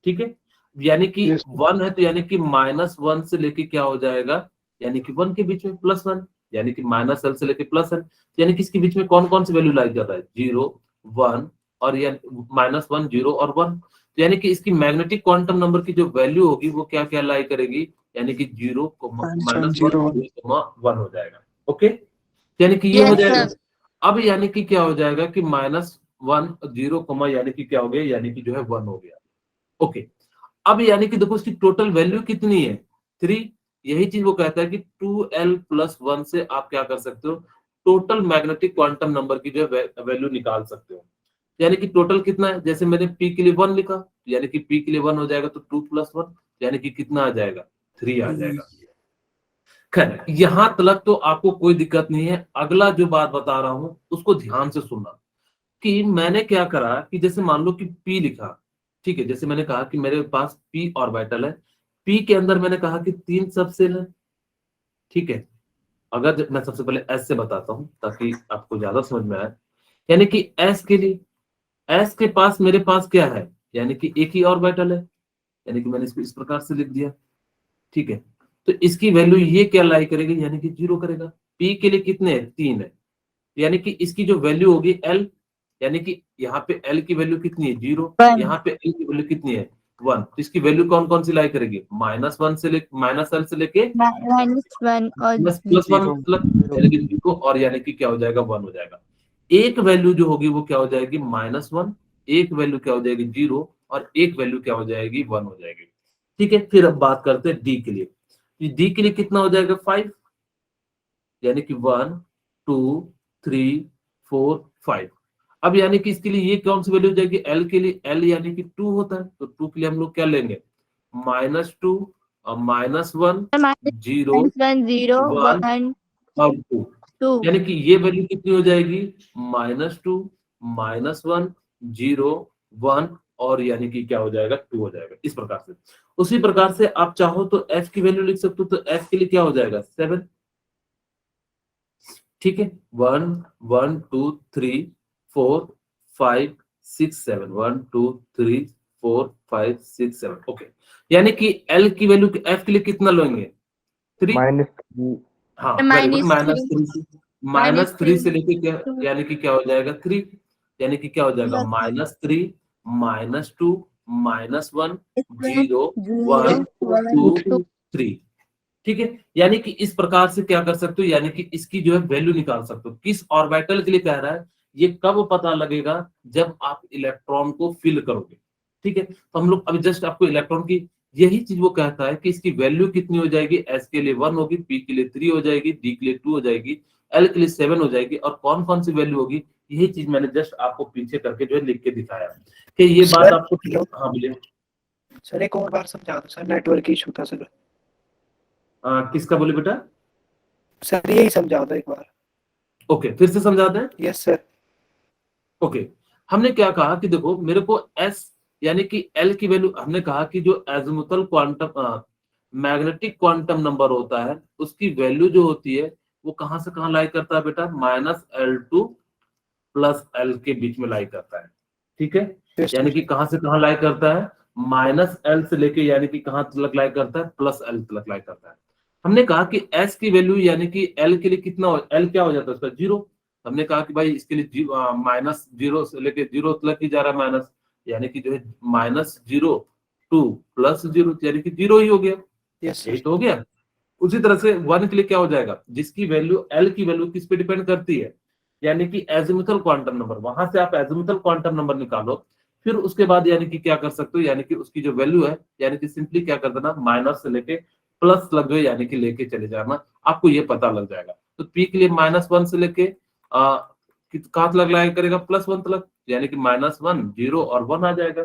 ठीक है। यानी कि Yes. 1 है तो यानी कि -1 से लेके क्या हो जाएगा, यानी कि 1 के बीच में +1, यानी कि माइनस एल से लेके प्लस एल, यानी कि इसके बीच में कौन कौन सी वैल्यू लाई जाता है, 0 1 और या -1 0 और 1, तो यानी कि इसकी मैग्नेटिक क्वांटम नंबर की जो वैल्यू होगी वो क्या क्या लाई करेगी, यानी कि 0 -1 0 1 हो जाएगा, ओके, यानी कि ये हो यस जाएगा। सर अब यानी कि क्या हो जाएगा कि -1 0 यानी कि क्या हो गया, यानी कि जो है 1 हो गया, ओके। अब यानी कि देखो इसकी टोटल वैल्यू कितनी है, 3, यही चीज वो कहता है कि 2l प्लस 1 से आप क्या कर सकते हो, टोटल मैग्नेटिक क्वांटम नंबर की जो है वैल्यू निकाल सकते हो, यानी कि टोटल कितना है, जैसे मैंने p के लिए 1 लिखा, यानी कि p के लिए 1 हो जाएगा तो 2 प्लस 1 यानी कि कितना आ जाएगा, 3 आ जाएगा। खैर यहां तक तो आपको कोई दिक्कत नहीं है, अगला जो बात बता रहा हूं उसको ध्यान से सुनना, कि मैंने क्या करा कि जैसे मान लो कि P लिखा, ठीक है, जैसे मैंने कहा कि मेरे पास P ऑर्बिटल है, P के अंदर मैंने कहा कि 3 सबसेल है, ठीक है। अगर मैं सबसे पहले S से बताता हूं ताकि आपको ज्यादा समझ में आए, यानी कि S के लिए, S के पास मेरे पास क्या है, यानी कि एक ही ऑर्बिटल है, यानी कि मैंने इसको इस प्रकार से लिख दिया, ठीक है। तो इसकी वैल्यू ये क्या लाई करेगी, यानी कि 0 करेगा। P के लिए कितने हैं, 3 है, यानी कि इसकी जो वैल्यू होगी L, यानी कि यहाँ पे L की वैल्यू कितनी है, 0, 1 यहाँ पे L की वैल्यू कितनी है, 1, तो इसकी वैल्यू कौन कौन सी लाई करेगी, -1 से लेके -L से लेके -1 और +1 0 मतलब यानी कि 0, और यानी कि क्या हो जाएगा, 1 हो जाएगा। एक वैल्यू जो होगी वो क्या हो जाएगी, -1, एक वैल्यू क्या हो जाएगी 0, और एक वैल्यू क्या हो जाएगी 1 हो जाएगी, ठीक है। फिर अब बात करते हैं D के लिए, D के लिए कितना हो जाएगा, 5, यानी कि 1 2 3 4 5। अब यानी कि इसके लिए ये कौन सी वैल्यू हो जाएगी, एल के लिए, एल यानी कि 2 होता है, तो 2 के लिए हम लोग क्या लेंगे, -2 और -1 0 1 0 1 1 और 2, 2 यानी कि ये वैल्यू कितनी हो जाएगी, -2 -1 0 1 और यानी कि क्या हो जाएगा 2 हो जाएगा, इस प्रकार से। उसी प्रकार से आप चाहो तो f की वैल्यू लिख सकते हो, तो f के लिए क्या हो जाएगा 7, ठीक है। 1 1 2 3 4 5 6 7, 1 2 3 4 5 6 7, ओके। यानी कि l की वैल्यू f के लिए कितना लेंगे 3, हाँ वेरी गुड, माइनस -3 से थ्री लेके क्या, यानी कि क्या हो जाएगा 3, यानी कि क्या हो जाएगा -3 -2 -1 0 1 2 3, ठीक है। यानी कि इस प्रकार से क्या कर सकते हो, यानी कि इसकी जो है वैल्यू निकाल सकते हो। किस ऑर्बिटल के लिए कह रहा है, ये कब पता लगेगा, जब आप इलेक्ट्रॉन को फिल करोगे, ठीक है। तो हम लोग अभी जस्ट आपको इलेक्ट्रॉन की यही चीज वो कहता है कि इसकी वैल्यू कितनी हो जाएगी, एस के लिए 1 होगी, पी के लिए 3 हो जाएगी, डी के लिए 2 हो जाएगी, एल के लिए 7 हो जाएगी, और कौन कौन सी वैल्यू होगी, यही चीज मैंने जस्ट आपको पीछे करके जो है लिख के दिखाया कि ये बात सर, आपको, हाँ बोलिए। सर एक और बार समझा दो सर, नेटवर्क इशू था सर। किसका बोले बेटा? सर यही समझा दो एक बार। ओके, फिर से समझा दें। Yes sir. ओके, हमने क्या कहा कि देखो मेरे को एस यानी कि एल की वैल्यू, हमने कहा कि जो azimuthal quantum magnetic quantum number होता है, उसकी वैल्यू जो होती है वो कहां से कहां लाई करता है बेटा, -L2 प्लस एल के बीच में लाई करता है, ठीक है। Yes, यानी sir. कि कहां से कहां लाई करता है, -L से लेके यानी कि कहां तक लाई करता है, +L तक लाई करता है। हमने कहा कि S की वैल्यू यानी कि L के लिए कितना हो, L क्या हो जाता है उसका 0। हमने कहा कि भाई इसके लिए -0 से लेके 0 तक ही जा रहा है माइनस, यानी कि जो है -0 टू +0 यानी कि 0 ही हो गया, Yes, यही sir. तो हो गया। उसी तरह से 1 के लिए क्या हो जाएगा, जिसकी वैल्यू L की वैल्यू किस पे डिपेंड करती है, यानी कि एजिमुथल क्वांटम नंबर, वहां से आप एजिमुथल क्वांटम नंबर निकालो, फिर उसके बाद यानी कि क्या कर सकते हो, यानी कि उसकी जो वैल्यू है, यानी कि सिंपली क्या कर देना, माइनस से लेके प्लस लग गए, यानी कि लेके चले जाना, आपको ये पता लग जाएगा। तो पी के लिए -1 से लेके कहां तक लाया करेगा, +1 तक, यानी कि -1 0 और 1 आ जाएगा।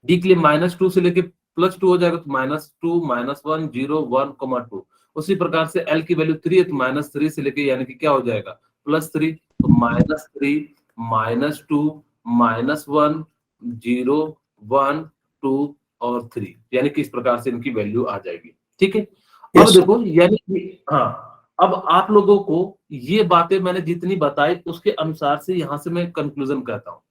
डी के लिए -2 से लेके +2 हो जाएगा, तो -2 -1 0 1 2। उसी प्रकार से एल की वैल्यू 3 है, तो -3 से लेके यानी कि क्या हो जाएगा, +3, तो -3 -2 -1 0 1 2 और 3, यानी कि इस प्रकार से इनकी वैल्यू आ जाएगी, ठीक है। अब Yes, sir. देखो यानी कि हाँ, अब आप लोगों को ये बातें मैंने जितनी बताई उसके अनुसार से यहाँ से मैं कंक्लूजन कहता हूँ।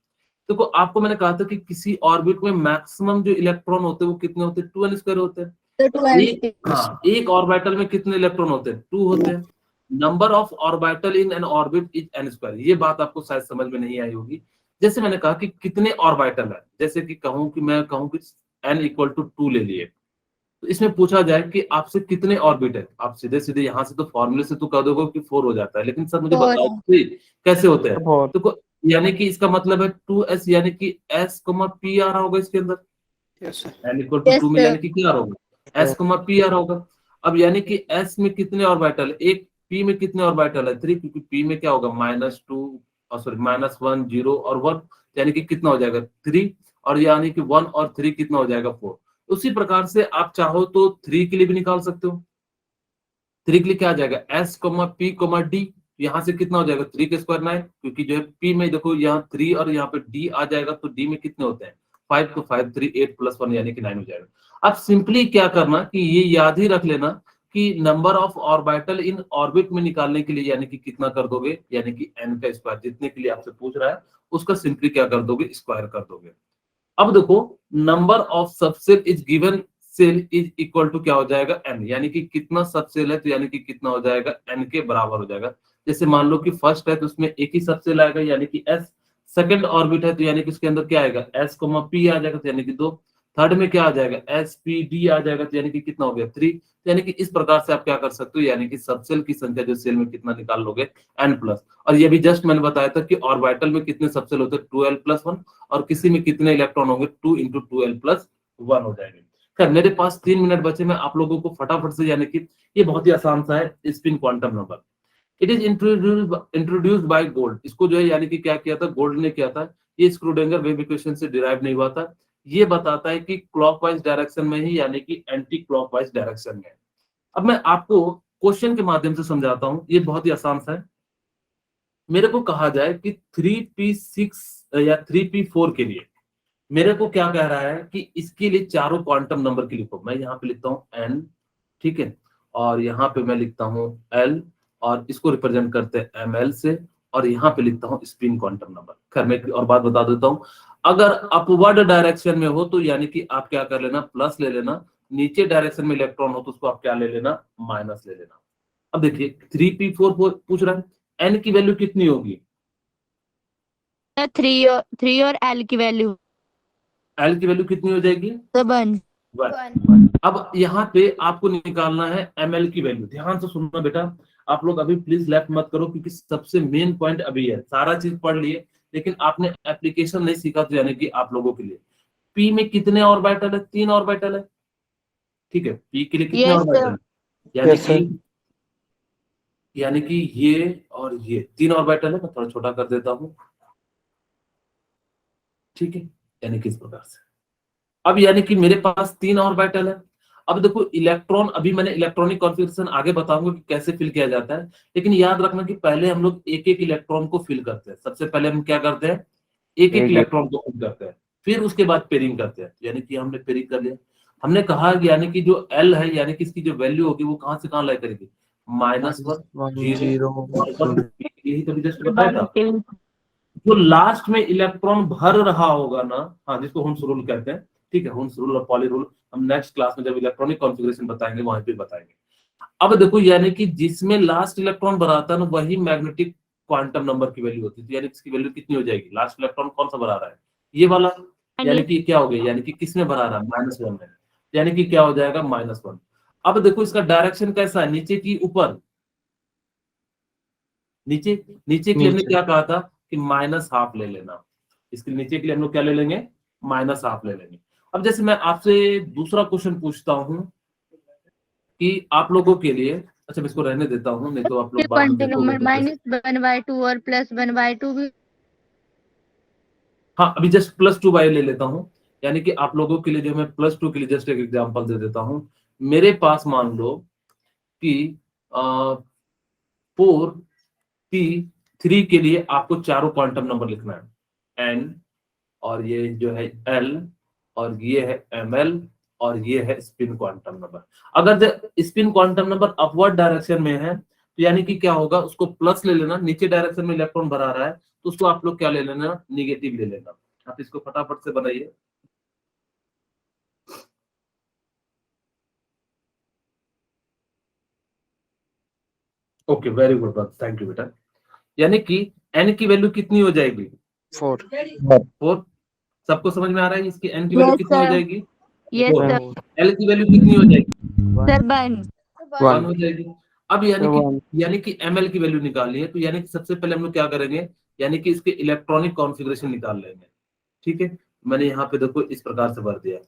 देखो आपको मैंने कहा था कि किसी ऑर्बिट में मैक्सिमम जो इलेक्ट्रॉन होते हैं वो कितने होते हैं, 2n² होते हैं। एक ऑर्बिटल में कितने इलेक्ट्रॉन होते हैं, 2 होते हैं। Number of orbital in an orbit is n²। ये बात आपको शायद समझ में नहीं आई होगी। जैसे मैंने कहा कि कितने ऑर्बिटल है, जैसे कि मैं कहूं कि n = 2 ले लिए, तो इसमें पूछा जाए कि आपसे कितने ऑर्बिट है, आप सीधे सीधे यहाँ से तो फॉर्मूले से तो कह दोगे कि 4 हो जाता है, लेकिन सर मुझे बताओ कैसे होते हैं। तो यानी कि इसका मतलब है 2s, यानी कि s, p आ रहा होगा इसके अंदर, Yes, sir. n = 2 में यानी कि क्या होगा, s, p आ रहा होगा। अब यानी कि s में कितने ऑर्बिटल है, एक, p में कितने ऑर्बिटल है 3, क्योंकि p में क्या होगा -1 0 और 1, यानी कि कितना हो जाएगा 3, और यानी कि 1 और 3 कितना हो जाएगा 4। उसी प्रकार से आप चाहो तो 3 के लिए भी निकाल सकते हो। 3 के लिए क्या आ जाएगा, s, p, d, यहाँ से कितना हो जाएगा 3 के स्क्वायर 9, क्योंकि जो है p में देखो यहाँ 3 और यहाँ पे d आ जाएगा, तो d में कितने होते हैं 5, तो 5 3 8 + 1 यानी कि 9 हो जाएगा। अब सिंपली क्या करना कि ये याद ही रख लेना कि number of orbital in orbit में निकालने के लिए यानी कि कितना कर दोगे, यानी कि n का स्क्वायर, जितने के लिए आपसे पूछ रहा है उसका सिंपली क्या कर दोगे, स्क्वायर कर दोगे। अब देखो number of subshell is given shell is equal to क्या हो जाएगा n, यानी कि कितना सबसेल है तो यानी कि कितना हो जाएगा n के बराबर हो जाएगा। जैसे मान लो कि फर्स्ट है तो उसमें एक ही सबसेल आएगा यानी कि s, सेकंड ऑर्बिट है तो यानी कि उसके अंदर क्या आएगा s, p आ जाएगा तो यानी कि 2, थर्ड में क्या आ जाएगा s, p, d आ जाएगा तो यानी कि कितना हो गया 3। यानी कि इस प्रकार से आप क्या कर सकते हो, यानी कि सबसेल की संख्या जो सेल में कितना निकाल लोगे n+। और ये भी जस्ट मैंने बताया था कि ऑर्बिटल में कितने सबसेल होते हैं 2l+1, और किसी में कितने इलेक्ट्रॉन होंगे 2 × 2l+1 हो जाएंगे। खैर मेरे पास 3 मिनट बचे, मैं आप लोगों को फटाफट से, यानी कि ये बहुत ही आसान सा है, spin quantum number. It is introduced by gold. इसको जो है यानी कि क्या किया था, गोल्ड ने किया था। ये स्क्रूडिंगर वेव इक्वेशन से डिराइव नहीं हुआ था। ये बताता है कि क्लॉकवाइज डायरेक्शन में ही, यानी कि एंटी क्लॉकवाइज डायरेक्शन में। अब मैं आपको क्वेश्चन के माध्यम से समझाता हूं, ये बहुत ही आसान सा है। मेरे को कहा जाए कि 3p6 या 3p4 के लिए मेरे को क्या कह रहा है कि इसके लिए चारों क्वांटम नंबर की लिखो। मैं यहाँ पे लिखता हूँ n, ठीक है, और यहाँ पे मैं लिखता हूँ l, और इसको रिप्रेजेंट करते हैं ml से, और यहाँ पे लिखता हूँ स्पिन क्वांटम नंबर। खैर मैं एक और बात बता देता हूँ, अगर अपवर्ड डायरेक्शन में हो तो यानी कि आप क्या कर लेना, प्लस ले लेना, नीचे डायरेक्शन में इलेक्ट्रॉन हो तो उसको आप क्या ले लेना, माइनस ले लेना। अब देखिए 3p4 पूछ रहा है, n की वैल्यू कितनी होगी, सर 3 और एल की वैल्यू l की वैल्यू कितनी हो जाएगी, 1। 1। अब यहाँ पे आपको निकालना है ml की वैल्यू। ध्यान से सुनना बेटा, आप लोग अभी प्लीज लेफ्ट मत करो, क्योंकि सबसे मेन पॉइंट अभी है। सारा चीज पढ़ लिए लेकिन आपने एप्लीकेशन नहीं सीखा, तो यानी कि आप लोगों के लिए p में कितने ऑर्बिटल है, 3 ऑर्बिटल है, ठीक है, p के लिए कितने यस ऑर्बिटल सर। है, यानी Yes, sir. कि ये और ये 3 ऑर्बिटल है। मैं थोड़ा छोटा कर देता हूँ, ठीक है, यानी कि इस प्रकार से। अब यानी कि मेरे पास 3 ऑर्बिटल है। अब देखो इलेक्ट्रॉन, अभी मैंने इलेक्ट्रॉनिक कॉन्फ़िगरेशन आगे बताऊंगा कि कैसे फिल किया जाता है, लेकिन याद रखना कि पहले हम लोग एक एक इलेक्ट्रॉन को फिल करते हैं। सबसे पहले हम क्या करते हैं, एक एक इलेक्ट्रॉन को फिल करते हैं, फिर उसके बाद पेयरिंग करते हैं। यानी कि हमने पेयरिंग कर लिया, हमने कहा कि यानी कि जो एल है, यानी कि इसकी जो वैल्यू होगी वो कहां से कहां लाई करेगी, -1, 0 और 1। यही तो जस्ट बताया था। जो लास्ट में इलेक्ट्रॉन भर रहा होगा ना, हाँ, जिसको हुन्स रूल कहते हैं, ठीक है, हुन्स रूल और पॉली रूल हम नेक्स्ट क्लास में जब इलेक्ट्रॉनिक कॉन्फ़िगरेशन बताएंगे वहां पे बताएंगे। अब देखो यानी कि जिसमें लास्ट इलेक्ट्रॉन भरा था ना, वही मैग्नेटिक क्वांटम नंबर की वैल्यू होती है। तो यानी इसकी वैल्यू कितनी हो जाएगी, लास्ट इलेक्ट्रॉन कौन सा भरा रहा है, ये वाला, यानी कि क्या हो गया, यानी कि किसमें भरा रहा है, -1 में, यानी कि क्या हो जाएगा, -1। अब देखो इसका डायरेक्शन कैसा है, नीचे की ऊपर, नीचे, नीचे के लिए हमने क्या कहा था कि -½ ले लेना। इसके नीचे के लिए हम लोग क्या ले लेंगे, -½ ले लेंगे। अब जैसे मैं आपसे दूसरा क्वेश्चन पूछता हूं कि आप लोगों के लिए, अच्छा मैं इसको रहने देता हूं, नहीं तो आप लोग बाद में क्वांटम देखोगे नंबर तो -1/2 और +1/2 भी। हाँ, अभी जस्ट +2 ले लेता हूँ। यानी कि आप लोगों के लिए जो मैं +2 के लिए जस्ट एक एग्जांपल दे देता हूँ। मेरे पास मान लो कि 4p3 के लिए आपको चारों क्वांटम नंबर लिखना है, n, और ये जो है l, और ये है ml, और ये है स्पिन क्वांटम नंबर। अगर spin quantum number upward direction में है तो यानी कि क्या होगा, उसको प्लस ले लेना, नीचे डायरेक्शन में इलेक्ट्रॉन भरा रहा है तो उसको आप लोग क्या ले लेना, निगेटिव ले लेना। आप इसको फटाफट से बनाइए। Okay, very good, thank you बेटा। यानी कि n की वैल्यू कितनी हो जाएगी, 4. 4। सबको समझ में आ रहा है इसकी n की वैल्यू यस कितनी हो सर। जाएगी, यस 4। सर। l की वैल्यू कितनी हो जाएगी, सर 1। 1 हो जाएगी। अब यानी कि ml की वैल्यू निकालनी है, तो यानी कि सबसे पहले हम लोग क्या करेंगे, यानी कि इसके इलेक्ट्रॉनिक कॉन्फ़िगरेशन निकाल लेंगे, ठीक है। मैंने यहाँ पे देखो इस प्रकार से भर दिया।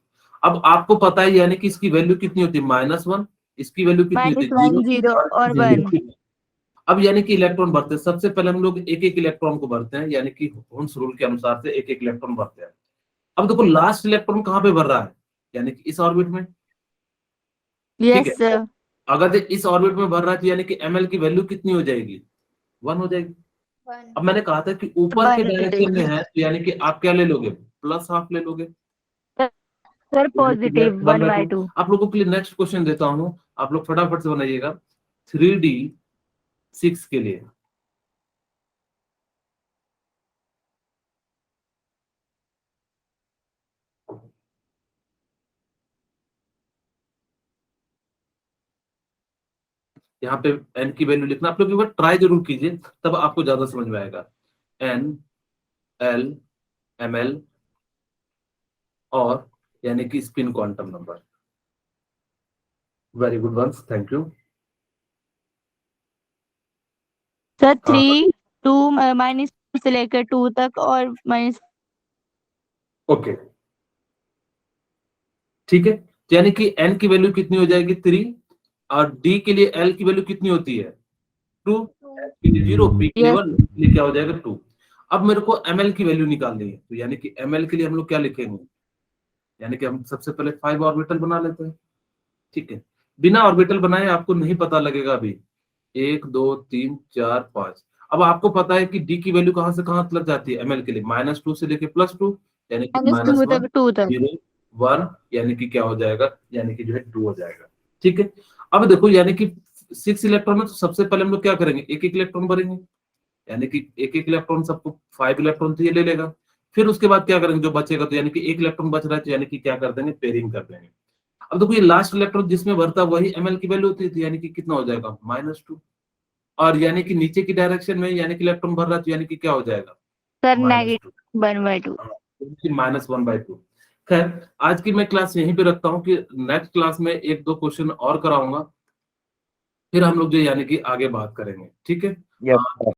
अब आपको पता है यानी कि इसकी वैल्यू कितनी होती है, -1, इसकी वैल्यू कितनी होती है, -1, 0 और 1। 0। अब यानी कि इलेक्ट्रॉन भरते हैं, सबसे पहले हम लोग एक एक इलेक्ट्रॉन को भरते हैं, यानी कि हुन्स रूल के अनुसार से एक एक इलेक्ट्रॉन भरते हैं। अब देखो लास्ट इलेक्ट्रॉन कहाँ पे भर रहा है, यानी कि इस ऑर्बिट में, ठीक है। Yes sir. अगर ये इस ऑर्बिट में भर रहा है तो यानी कि ml की वैल्यू कितनी हो जाएगी, 1 हो जाएगी। अब मैंने कहा था कि ऊपर के 1 डायरेक्शन में है तो यानी कि आप क्या ले लोगे, +½ ले लोगे, सर पॉजिटिव 1/2। आप लोगों के लिए नेक्स्ट क्वेश्चन देता हूं, आप लोग फटाफट से बनाइएगा 3d6 के लिए। यहाँ पे n की वैल्यू लिखना, आप लोग एक बार ट्राई जरूर कीजिए, तब आपको ज्यादा समझ में आएगा। n, l, ml और यानी कि spin quantum number. Very good once, thank you. Sir हाँ 3 2 -2 से लेकर 2 तक और माइनस। ओके, ठीक है। तो यानी कि n की वैल्यू कितनी हो जाएगी, 3, और d के लिए l की वैल्यू कितनी होती है, 2, 0, p के लिए 1, लिए क्या हो जाएगा, 2। अब मेरे को ml की वैल्यू निकालनी है, तो यानी कि ml के लिए हम लोग क्या लिखेंगे, यानी कि हम सबसे पहले 5 ऑर्बिटल बना लेते हैं, ठीक है। बिना ऑर्बिटल बनाए आपको नहीं पता लगेगा अभी, 1 2 3 4 5। अब आपको पता है कि d की वैल्यू कहां से कहां तक जाती है ml के लिए, -2 से लेके +2, यानी कि माइनस टू -1 मतलब 2 तक। 0 1 यानी कि क्या हो जाएगा, यानी कि जो है 2 हो जाएगा। ठीक है, अब देखो यानी कि 6 इलेक्ट्रॉन में तो सबसे पहले हम लोग क्या करेंगे, एक एक इलेक्ट्रॉन भरेंगे, यानी कि एक एक इलेक्ट्रॉन सबको 5 इलेक्ट्रॉन तो ये ले लेगा। फिर उसके बाद क्या करेंगे, जो बचेगा तो यानी कि एक इलेक्ट्रॉन बच रहा है तो यानी कि क्या कर देंगे, पेयरिंग कर देंगे। अब देखो ये लास्ट इलेक्ट्रॉन जिसमें भरता है वही ml की वैल्यू होती थी, यानी कि कितना हो जाएगा, -2। और यानी कि नीचे की डायरेक्शन में यानी कि इलेक्ट्रॉन भर रहा है तो यानी कि क्या हो जाएगा, सर -2। नेगेटिव 1/2। -1/2। खैर आज की मैं क्लास यहीं पे रखता हूँ कि नेक्स्ट क्लास में 1-2 क्वेश्चन और कराऊंगा, फिर हम लोग जो यानी कि आगे बात करेंगे। ठीक है। Yes, sir.